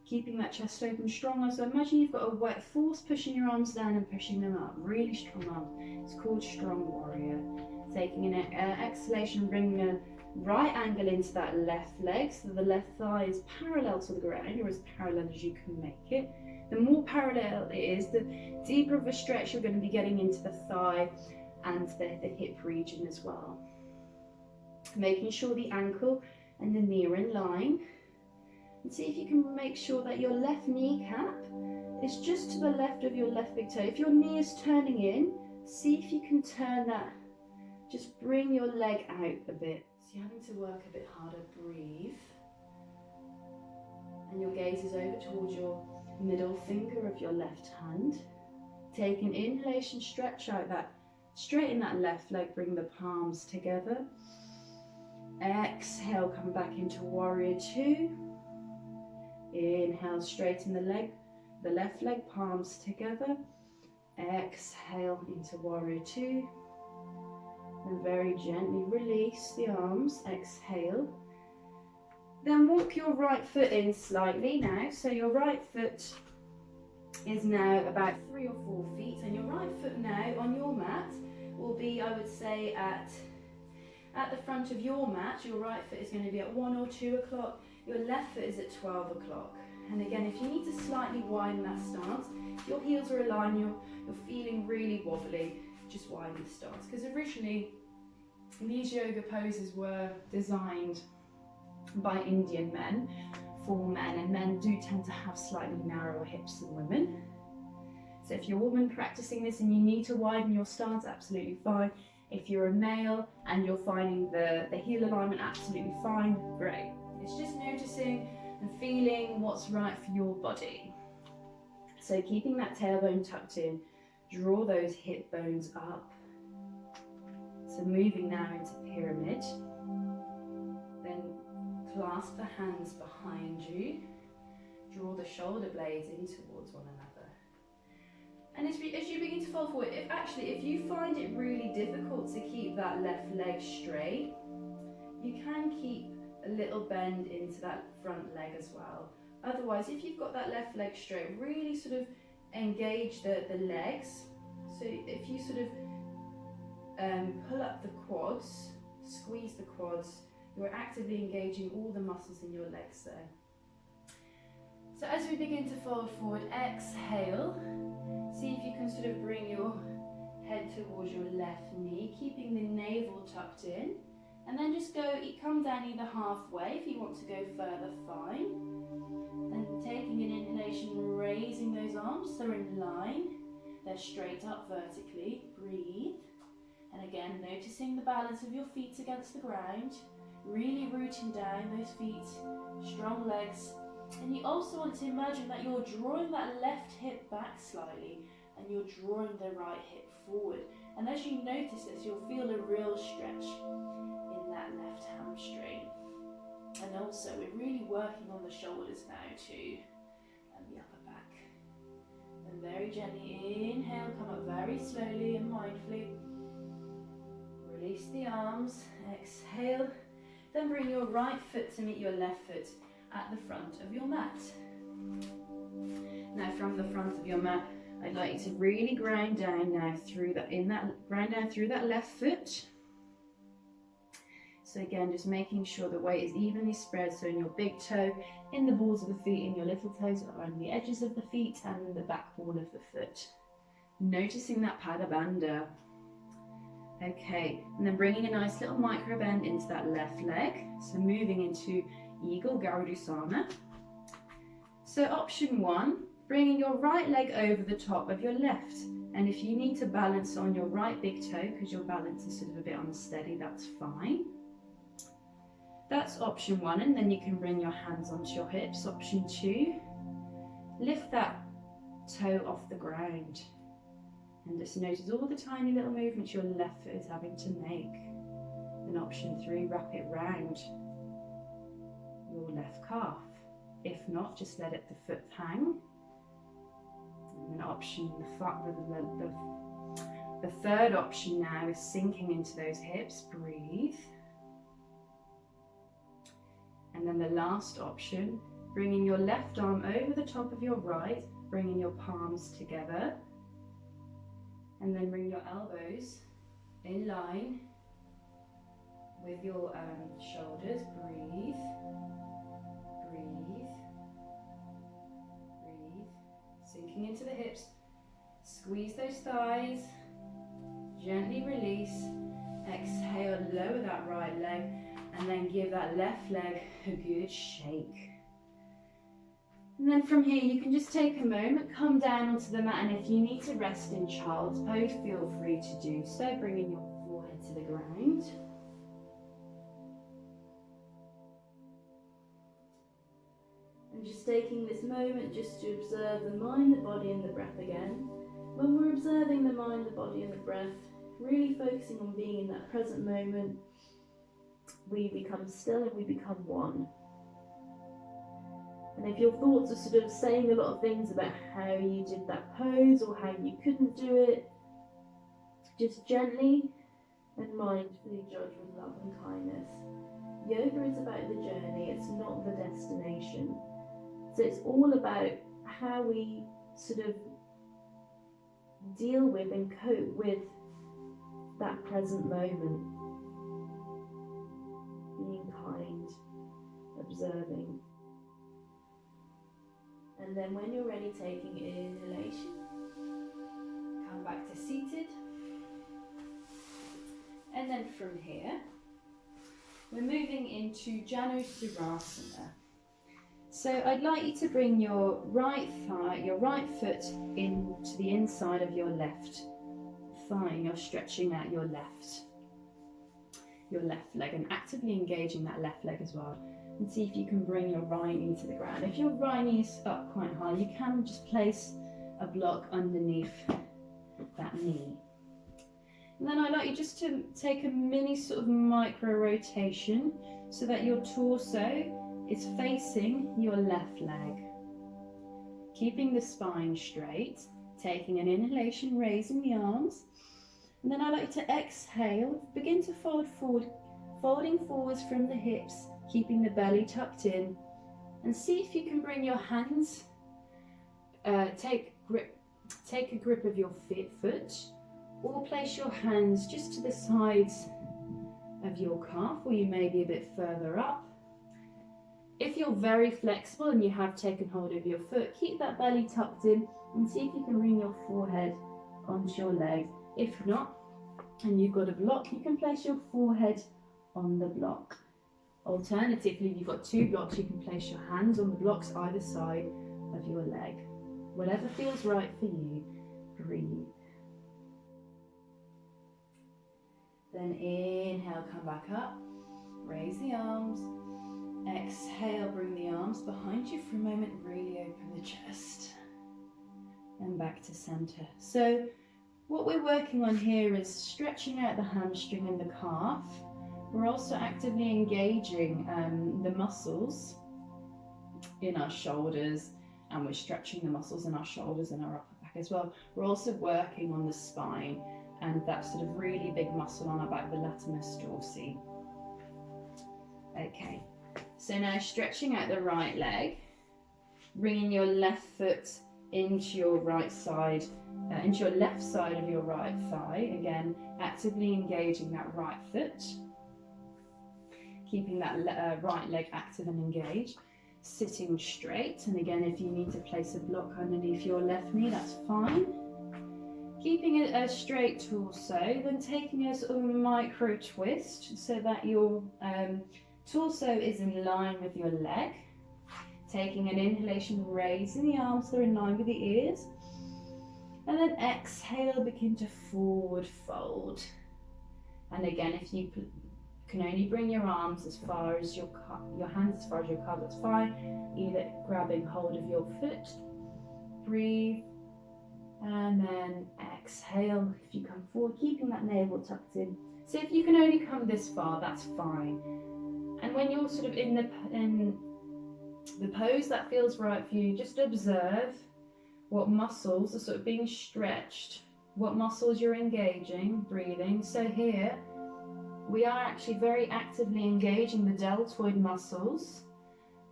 keeping that chest open strong. So imagine you've got a wet force pushing your arms down and pushing them up. Really strong arms. It's called strong warrior. Taking an exhalation, bringing a right angle into that left leg, so the left thigh is parallel to the ground, or as parallel as you can make it. The more parallel it is, the deeper of a stretch you're going to be getting into the thigh and the hip region as well. Making sure the ankle and the knee are in line. And see if you can make sure that your left kneecap is just to the left of your left big toe. If your knee is turning in, see if you can turn that. Just bring your leg out a bit. So you're having to work a bit harder. Breathe. And your gaze is over towards your middle finger of your left hand. Take an inhalation, stretch out that, straighten that left leg, bring the palms together. Exhale, come back into warrior two. Inhale, straighten the left leg, palms together. Exhale into warrior two. And very gently release the arms, exhale. Then walk your right foot in slightly now. So your right foot is now about 3 or 4 feet, and your right foot now on your mat will be, I would say, at the front of your mat. Your right foot is going to be at 1 or 2 o'clock. Your left foot is at 12 o'clock. And again, if you need to slightly widen that stance, if your heels are aligned, you're feeling really wobbly, just widen the stance. Because originally, these yoga poses were designed by Indian men, for men, and men do tend to have slightly narrower hips than women. So if you're a woman practicing this and you need to widen your stance, absolutely fine. If you're a male and you're finding the heel alignment absolutely fine, great. It's just noticing and feeling what's right for your body. So keeping that tailbone tucked in, draw those hip bones up. So moving now into pyramid. Then clasp the hands behind you. Draw the shoulder blades in towards one another. And as you begin to fold forward, if you find it really difficult to keep that left leg straight, you can keep a little bend into that front leg as well. Otherwise, if you've got that left leg straight, really sort of engage the legs. So if you sort of pull up the quads, squeeze the quads, you're actively engaging all the muscles in your legs there. So as we begin to fold forward, exhale. See if you can sort of bring your head towards your left knee, keeping the navel tucked in. And then just come down either halfway if you want to go further, fine. And taking an inhalation, raising those arms, they're in line, they're straight up vertically, breathe. And again, noticing the balance of your feet against the ground, really rooting down those feet, strong legs. And you also want to imagine that you're drawing that left hip back slightly and you're drawing the right hip forward. And as you notice this, you'll feel a real stretch in that left hamstring. And also, we're really working on the shoulders now too, and the upper back. And very gently inhale, come up very slowly and mindfully. Release the arms, exhale. Then bring your right foot to meet your left foot at the front of your mat. Now from the front of your mat, I'd like you to really ground down now through that left foot. So again, just making sure the weight is evenly spread, so in your big toe, in the balls of the feet, in your little toes, around the edges of the feet and the back wall of the foot. Noticing that Pada Bandha. Okay, and then bringing a nice little micro bend into that left leg. So moving into Eagle Garudasana. So option 1, bringing your right leg over the top of your left. And if you need to balance on your right big toe, because your balance is sort of a bit unsteady, that's fine. That's option 1, and then you can bring your hands onto your hips. Option 2, lift that toe off the ground. And just notice all the tiny little movements your left foot is having to make. And option 3, wrap it round your left calf. If not, just let the foot hang. And then the third option now is sinking into those hips. Breathe. And then the last option, bringing your left arm over the top of your right, bringing your palms together. And then bring your elbows in line with your shoulders. Breathe, breathe, breathe. Sinking into the hips. Squeeze those thighs. Gently release. Exhale, lower that right leg. And then give that left leg a good shake. And then from here, you can just take a moment, come down onto the mat, and if you need to rest in child's pose, feel free to do so, bringing your forehead to the ground. And just taking this moment just to observe the mind, the body, and the breath again. When we're observing the mind, the body, and the breath, really focusing on being in that present moment, we become still and we become one. And if your thoughts are sort of saying a lot of things about how you did that pose or how you couldn't do it, just gently and mindfully judge with love and kindness. Yoga is about the journey, it's not the destination. So it's all about how we sort of deal with and cope with that present moment. Being kind, observing. And then when you're ready, taking an inhalation, come back to seated. And then from here, we're moving into Janushirasana. So I'd like you to bring your right foot into the inside of your left thigh. You're stretching out your left leg and actively engaging that left leg as well. And see if you can bring your right knee to the ground. If your right knee is up quite high, you can just place a block underneath that knee. And then I'd like you just to take a mini sort of micro rotation so that your torso is facing your left leg. Keeping the spine straight, taking an inhalation, raising the arms. And then I'd like you to exhale, begin to fold forward, folding forwards from the hips, keeping the belly tucked in, and see if you can bring your hands, take a grip of your foot, or place your hands just to the sides of your calf, or you may be a bit further up. If you're very flexible and you have taken hold of your foot, keep that belly tucked in and see if you can bring your forehead onto your leg. If not, and you've got a block, you can place your forehead on the block. Alternatively, if you've got two blocks, you can place your hands on the blocks either side of your leg. Whatever feels right for you, breathe. Then inhale, come back up, raise the arms. Exhale, bring the arms behind you for a moment, really open the chest. And back to center. So what we're working on here is stretching out the hamstring and the calf. We're also actively engaging the muscles in our shoulders, and we're stretching the muscles in our shoulders and our upper back as well. We're also working on the spine and that sort of really big muscle on our back, the latissimus dorsi. Okay, so now stretching out the right leg, bringing your left foot into your right side, into your left side of your right thigh. Again, actively engaging that right foot, keeping that right leg active and engaged. Sitting straight, and again, if you need to place a block underneath your left knee, that's fine. Keeping it a straight torso, then taking a sort of micro twist so that your torso is in line with your leg. Taking an inhalation, raising the arms so they're in line with the ears. And then exhale, begin to forward fold. And again, if you can only bring your arms as far as your hands as far as your calf, that's fine. Either grabbing hold of your foot, breathe, and then exhale if you come forward, keeping that navel tucked in. So if you can only come this far, that's fine. And when you're sort of in the pose that feels right for you, just observe what muscles are sort of being stretched, what muscles you're engaging, breathing. So here, we are actually very actively engaging the deltoid muscles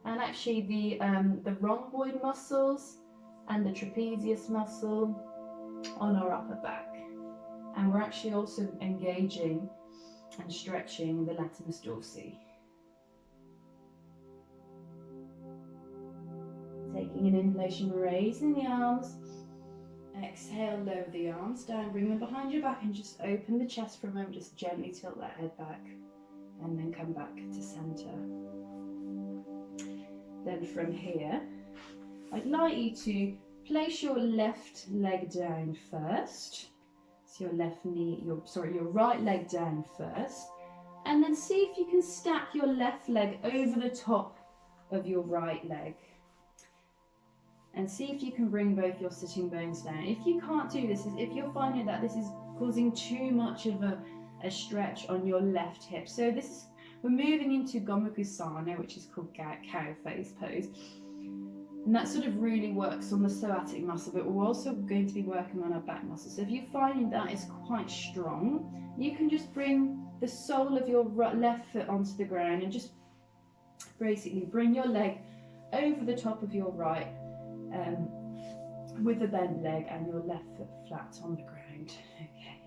and actually the rhomboid muscles and the trapezius muscle on our upper back. And we're actually also engaging and stretching the latissimus dorsi. Taking an inhalation, raising the arms. Exhale, lower the arms down, bring them behind your back and just open the chest for a moment, just gently tilt that head back and then come back to center. Then from here, I'd like you to place your left leg down first. So your your right leg down first, and then see if you can stack your left leg over the top of your right leg. And see if you can bring both your sitting bones down. If you can't do this, if you're finding that this is causing too much of a stretch on your left hip. So we're moving into Gomukhusana, which is called cow face pose. And that sort of really works on the psoatic muscle, but we're also going to be working on our back muscle. So if you're finding that is quite strong, you can just bring the sole of your left foot onto the ground and just basically bring your leg over the top of your right, with a bent leg and your left foot flat on the ground. Okay.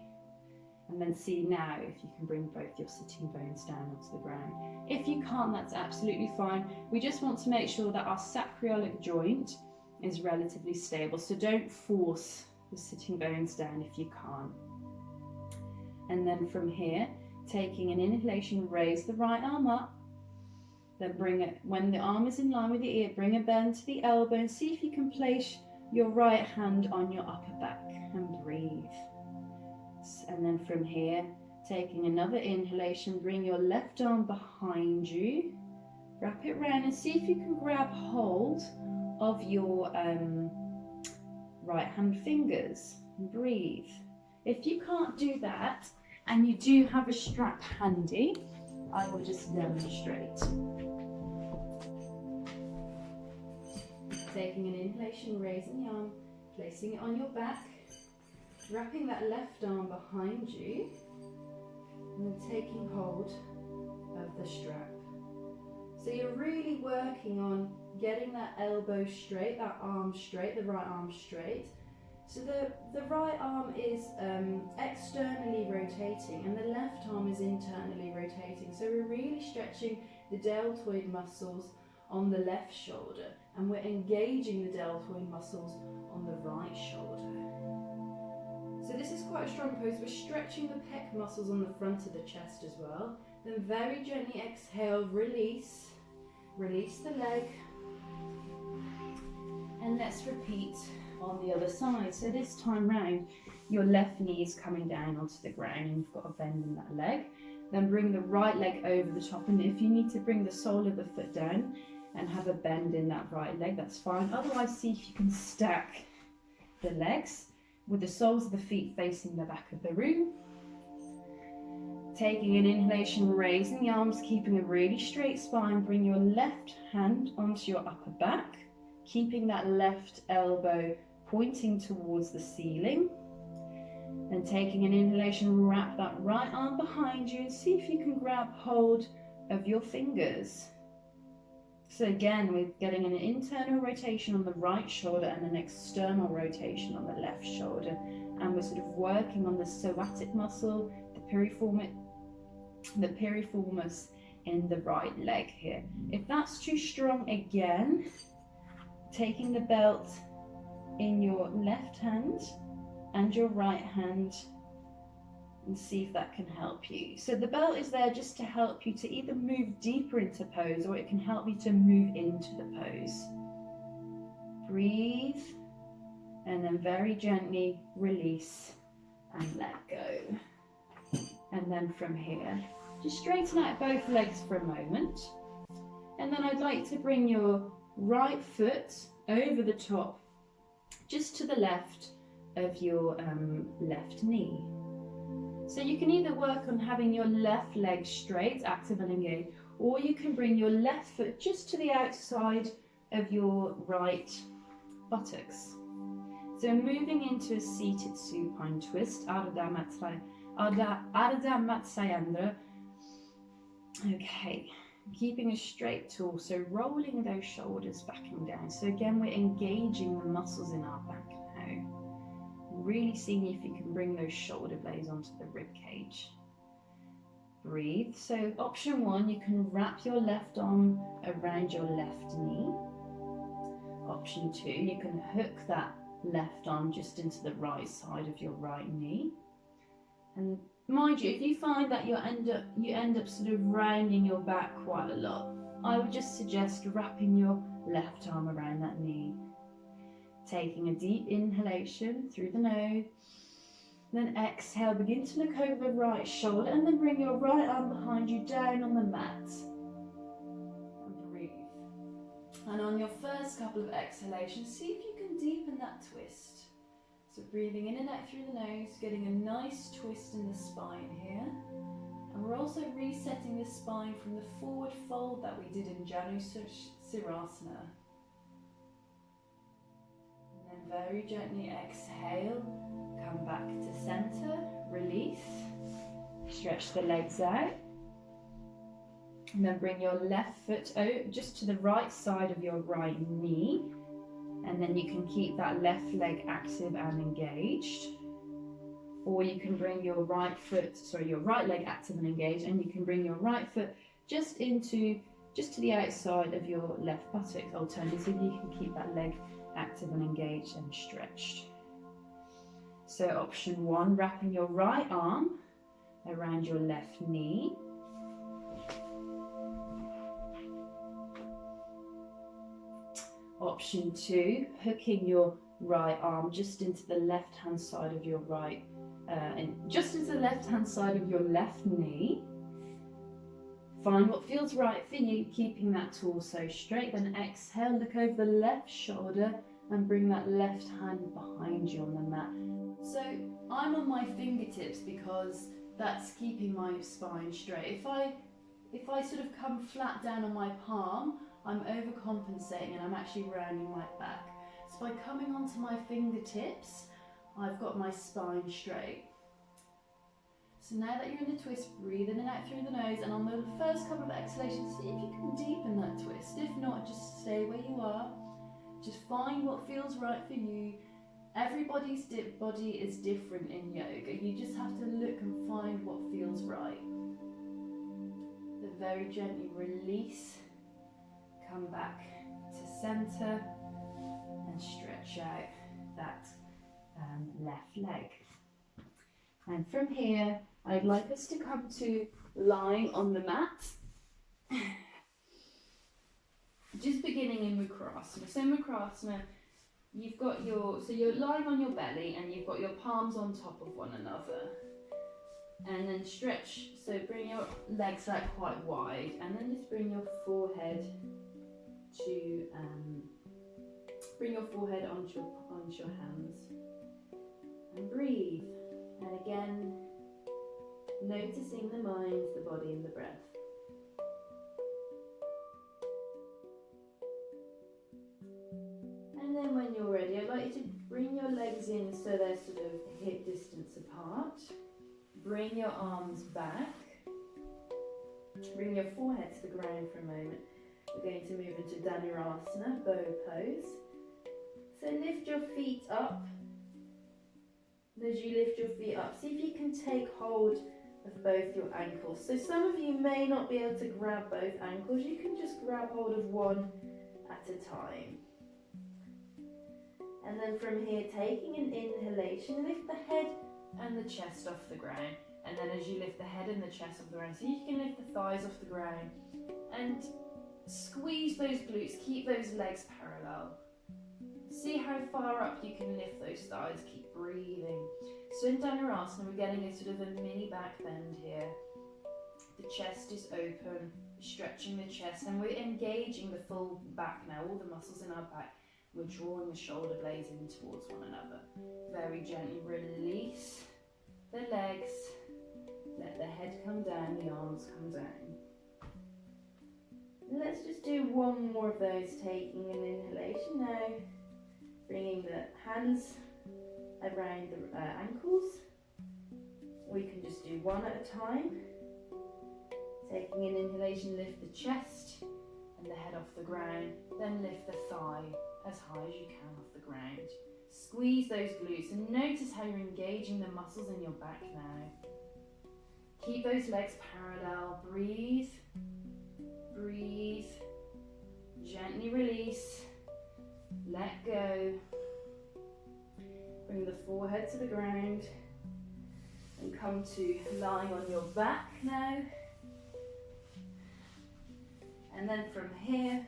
And then see now if you can bring both your sitting bones down onto the ground. If you can't, that's absolutely fine. We just want to make sure that our sacroiliac joint is relatively stable. So don't force the sitting bones down if you can't. And then from here, taking an inhalation, raise the right arm up. Then bring it, when the arm is in line with the ear, bring a bend to the elbow and see if you can place your right hand on your upper back and breathe. And then from here, taking another inhalation, bring your left arm behind you, wrap it round and see if you can grab hold of your right hand fingers and breathe. If you can't do that and you do have a strap handy, I will just demonstrate. Taking an inhalation, raising the arm, placing it on your back, wrapping that left arm behind you, and then taking hold of the strap. So you're really working on getting that elbow straight, that arm straight, the right arm straight. So the right arm is externally rotating and the left arm is internally rotating. So we're really stretching the deltoid muscles on the left shoulder and we're engaging the deltoid muscles on the right shoulder. So this is quite a strong pose. We're stretching the pec muscles on the front of the chest as well. Then very gently exhale, release. Release the leg. And let's repeat on the other side. So this time round, your left knee is coming down onto the ground and you've got a bend in that leg. Then bring the right leg over the top, and if you need to bring the sole of the foot down and have a bend in that right leg, that's fine. Otherwise, see if you can stack the legs with the soles of the feet facing the back of the room. Taking an inhalation, raising the arms, keeping a really straight spine. Bring your left hand onto your upper back, keeping that left elbow pointing towards the ceiling. Then taking an inhalation, wrap that right arm behind you and see if you can grab hold of your fingers. So again, we're getting an internal rotation on the right shoulder and an external rotation on the left shoulder. And we're sort of working on the psoatic muscle, the piriformis in the right leg here. If that's too strong, again, taking the belt in your left hand and your right hand and see if that can help you. So the belt is there just to help you to either move deeper into pose, or it can help you to move into the pose. Breathe and then very gently release and let go. And then from here, just straighten out both legs for a moment. And then I'd like to bring your right foot over the top, just to the left of your left knee. So you can either work on having your left leg straight, active and engaged, or you can bring your left foot just to the outside of your right buttocks. So moving into a seated supine twist, Ardha Matsayana. Okay, keeping a straight torso, rolling those shoulders back and down. So again, we're engaging the muscles in our back now. Really seeing if you can bring those shoulder blades onto the rib cage. Breathe. So option one, you can wrap your left arm around your left knee. Option two, you can hook that left arm just into the right side of your right knee. And mind you, if you find that you end up sort of rounding your back quite a lot, I would just suggest wrapping your left arm around that knee. Taking a deep inhalation through the nose, then exhale, begin to look over the right shoulder and then bring your right arm behind you down on the mat. And breathe. And on your first couple of exhalations, see if you can deepen that twist. So breathing in and out through the nose, getting a nice twist in the spine here. And we're also resetting the spine from the forward fold that we did in Janu Sirasana. Very gently exhale, come back to center, release, stretch the legs out, and then bring your left foot out just to the right side of your right knee, and then you can keep that left leg active and engaged, or you can bring your right leg active and engaged, and you can bring your right foot just to the outside of your left buttock. Alternatively, you can keep that leg active and engaged and stretched. So option one, wrapping your right arm around your left knee. Option two, hooking your right arm just into the left hand side of your left knee. Find what feels right for you, keeping that torso straight. Then exhale, look over the left shoulder and bring that left hand behind you on the mat. So I'm on my fingertips because that's keeping my spine straight. If I sort of come flat down on my palm, I'm overcompensating and I'm actually rounding my back. So by coming onto my fingertips, I've got my spine straight. So now that you're in the twist, breathe in and out through the nose, and on the first couple of exhalations, see if you can deepen that twist. If not, just stay where you are. Just find what feels right for you. Everybody's body is different in yoga. You just have to look and find what feels right. Then very gently release, come back to center, and stretch out that left leg. And from here, I'd like us to come to lying on the mat. Just beginning in Mukrasana. So Mukrasana, you've got so you're lying on your belly and you've got your palms on top of one another. And then stretch, so bring your legs out quite wide, and then just bring your forehead to, bring your forehead onto your hands. And breathe. And again, noticing the mind, the body and the breath. And then when you're ready, I'd like you to bring your legs in so they're sort of hip distance apart. Bring your arms back. Bring your forehead to the ground for a moment. We're going to move into Dhanurasana, bow pose. So lift your feet up. And as you lift your feet up, see if you can take hold of both your ankles. So some of you may not be able to grab both ankles. You can just grab hold of one at a time. And then from here, taking an inhalation, lift the head and the chest off the ground. And then as you lift the head and the chest off the ground, so you can lift the thighs off the ground and squeeze those glutes, keep those legs parallel. See how far up you can lift those thighs, keep breathing. So in Dhanurasana, we're getting a sort of a mini back bend here. The chest is open, stretching the chest, and we're engaging the full back now, all the muscles in our back. We're drawing the shoulder blades in towards one another. Very gently release the legs, let the head come down, the arms come down. Let's just do one more of those, taking an inhalation now, bringing the hands around the ankles. We can just do one at a time. Taking an inhalation, lift the chest and the head off the ground, then lift the thigh as high as you can off the ground. Squeeze those glutes and notice how you're engaging the muscles in your back now. Keep those legs parallel. Breathe, breathe, gently release, let go. Bring the forehead to the ground and come to lying on your back now. And then from here,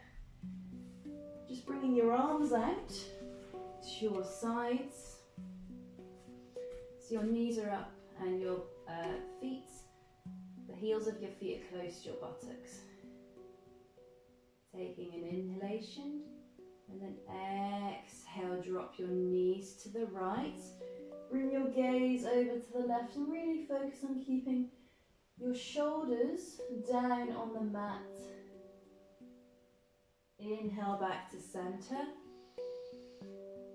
just bringing your arms out to your sides. So your knees are up and your feet, the heels of your feet are close to your buttocks. Taking an inhalation and then exhale, drop your knees to the right. Bring your gaze over to the left and really focus on keeping your shoulders down on the mat. Inhale back to center.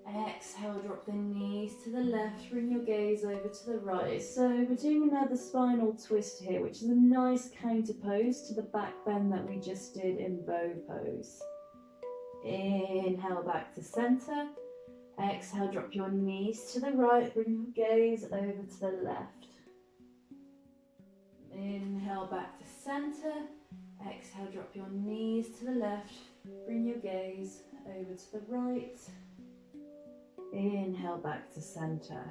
Exhale, drop the knees to the left, bring your gaze over to the right. So we're doing another spinal twist here, which is a nice counter pose to the back bend that we just did in bow pose. Inhale back to center. Exhale, drop your knees to the right, bring your gaze over to the left. Inhale back to center. Exhale, drop your knees to the left, bring your gaze over to the right. Inhale back to center.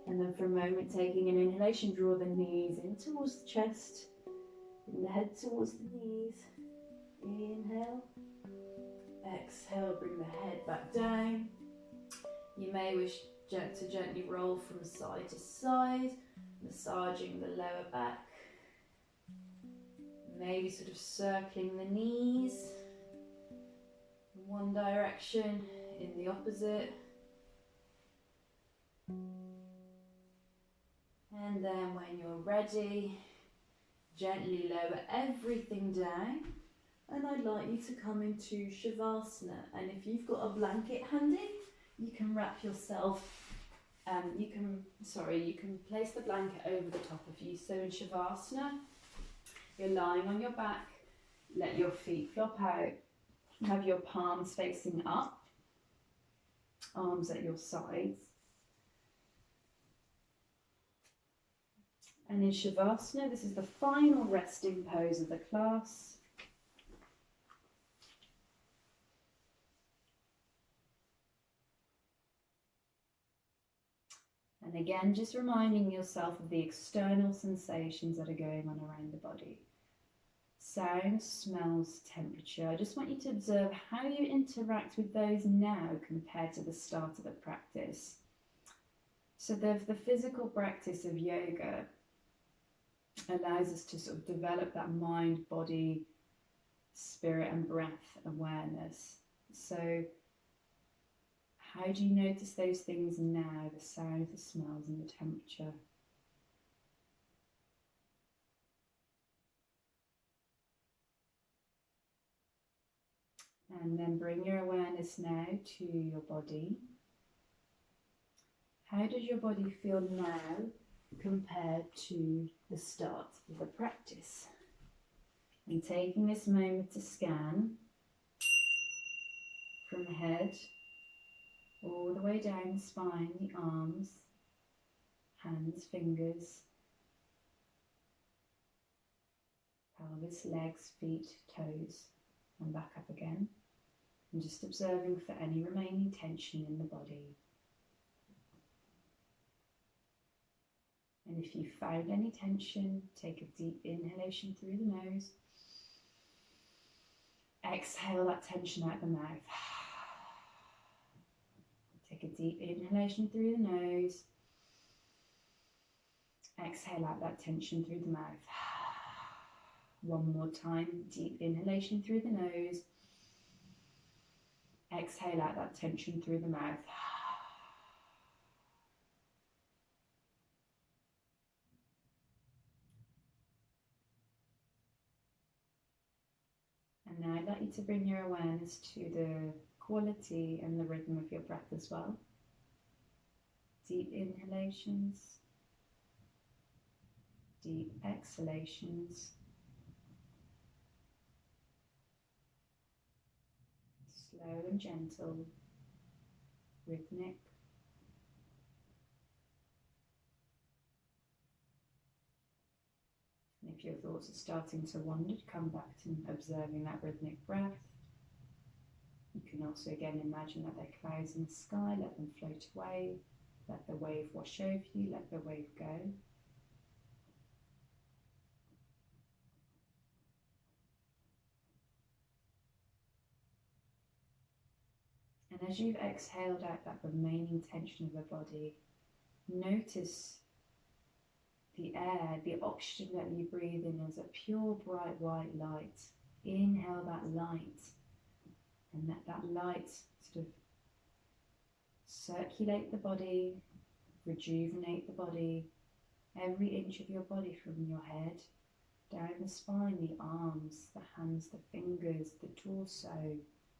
And then for a moment, taking an inhalation, draw the knees in towards the chest, bring the head towards the knees. Inhale. Exhale, bring the head back down. You may wish to gently roll from side to side, massaging the lower back. Maybe sort of circling the knees in one direction, in the opposite. And then when you're ready, gently lower everything down. And I'd like you to come into Shavasana. And if you've got a blanket handy, you can wrap yourself, you can place the blanket over the top of you. So in Shavasana, you're lying on your back, let your feet flop out, have your palms facing up, arms at your sides. And in Shavasana, this is the final resting pose of the class. And again, just reminding yourself of the external sensations that are going on around the body. Sound, smells, temperature. I just want you to observe how you interact with those now compared to the start of the practice. So the physical practice of yoga allows us to sort of develop that mind, body, spirit and breath awareness. So how do you notice those things now, the sounds, the smells and the temperature? And then bring your awareness now to your body. How does your body feel now compared to the start of the practice? And taking this moment to scan from head all the way down the spine, the arms, hands, fingers, pelvis, legs, feet, toes, and back up again. And just observing for any remaining tension in the body. And if you found any tension, take a deep inhalation through the nose. Exhale that tension out the mouth. Take a deep inhalation through the nose. Exhale out that tension through the mouth. One more time, deep inhalation through the nose. Exhale out that tension through the mouth. And now I'd like you to bring your awareness to the quality and the rhythm of your breath as well. Deep inhalations, deep exhalations, slow and gentle, rhythmic. And if your thoughts are starting to wander, come back to observing that rhythmic breath. You can also again imagine that there are clouds in the sky, let them float away, let the wave wash over you, let the wave go. And as you've exhaled out that remaining tension of the body, notice the air, the oxygen that you breathe in as a pure bright white light. Inhale that light, and let that light sort of circulate the body, rejuvenate the body, every inch of your body from your head, down the spine, the arms, the hands, the fingers, the torso,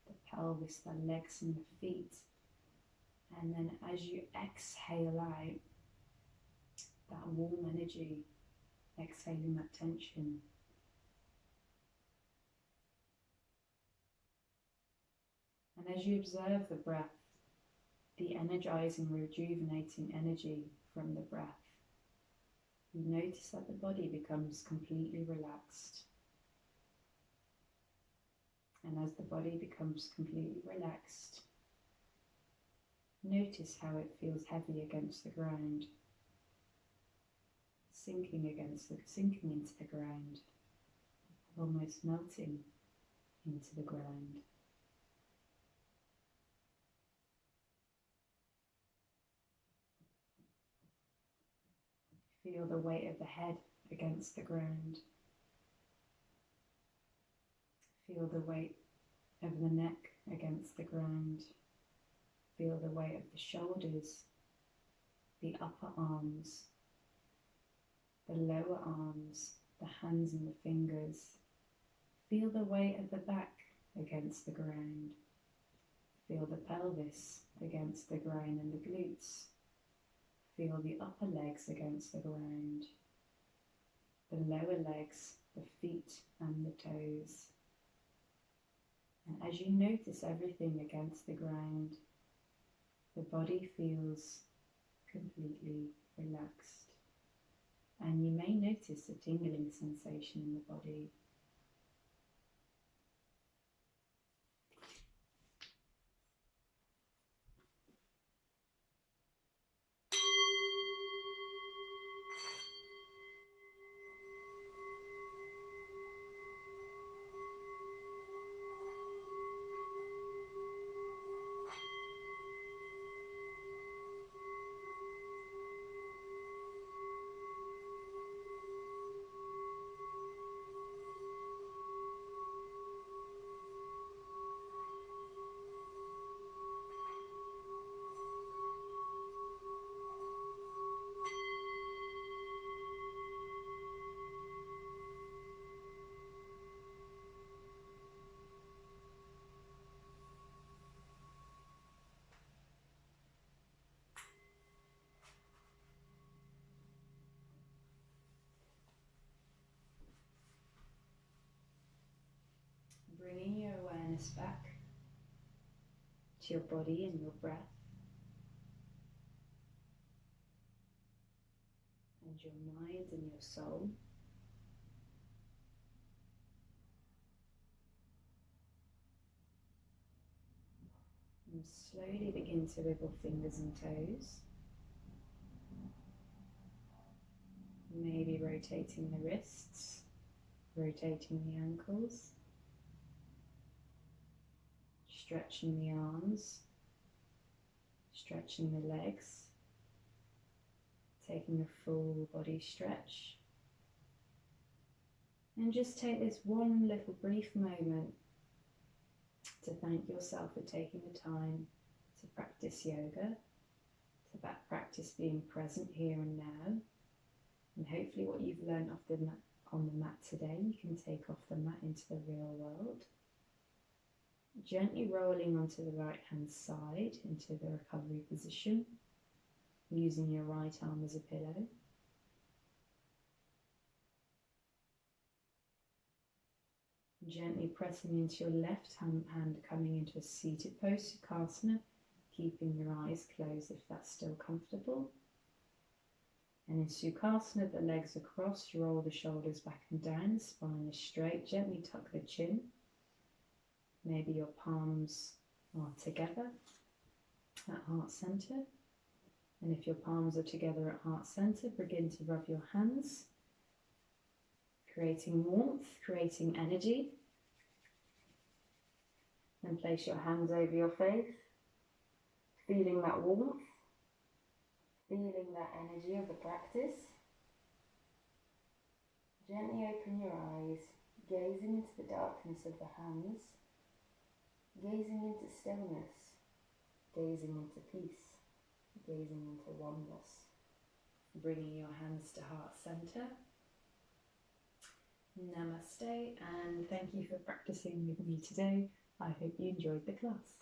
the pelvis, the legs and the feet. And then as you exhale out that warm energy, exhaling that tension. And as you observe the breath, the energizing, rejuvenating energy from the breath, you notice that the body becomes completely relaxed. And as the body becomes completely relaxed, notice how it feels heavy against the ground, sinking into the ground, almost melting into the ground. Feel the weight of the head against the ground. Feel the weight of the neck against the ground. Feel the weight of the shoulders, the upper arms, the lower arms, the hands and the fingers. Feel the weight of the back against the ground. Feel the pelvis against the ground and the glutes. Feel the upper legs against the ground, the lower legs, the feet and the toes. And as you notice everything against the ground, the body feels completely relaxed. And you may notice a tingling sensation in the body. Bringing your awareness back to your body and your breath and your mind and your soul. And slowly begin to wiggle fingers and toes. Maybe rotating the wrists, rotating the ankles, stretching the arms, stretching the legs, taking a full body stretch. And just take this one little brief moment to thank yourself for taking the time to practice yoga, to practice being present here and now. And hopefully what you've learned on the mat today, you can take off the mat into the real world. Gently rolling onto the right hand side into the recovery position, using your right arm as a pillow. Gently pressing into your left hand coming into a seated pose, Sukhasana, keeping your eyes closed if that's still comfortable. And in Sukhasana, the legs are crossed, roll the shoulders back and down, the spine is straight, gently tuck the chin. Maybe your palms are together at heart center. And if your palms are together at heart center, begin to rub your hands, creating warmth, creating energy. And place your hands over your face, feeling that warmth, feeling that energy of the practice. Gently open your eyes, gazing into the darkness of the hands, gazing into stillness, gazing into peace, gazing into oneness. Bringing your hands to heart center. Namaste, and thank you for practicing with me today. I hope you enjoyed the class.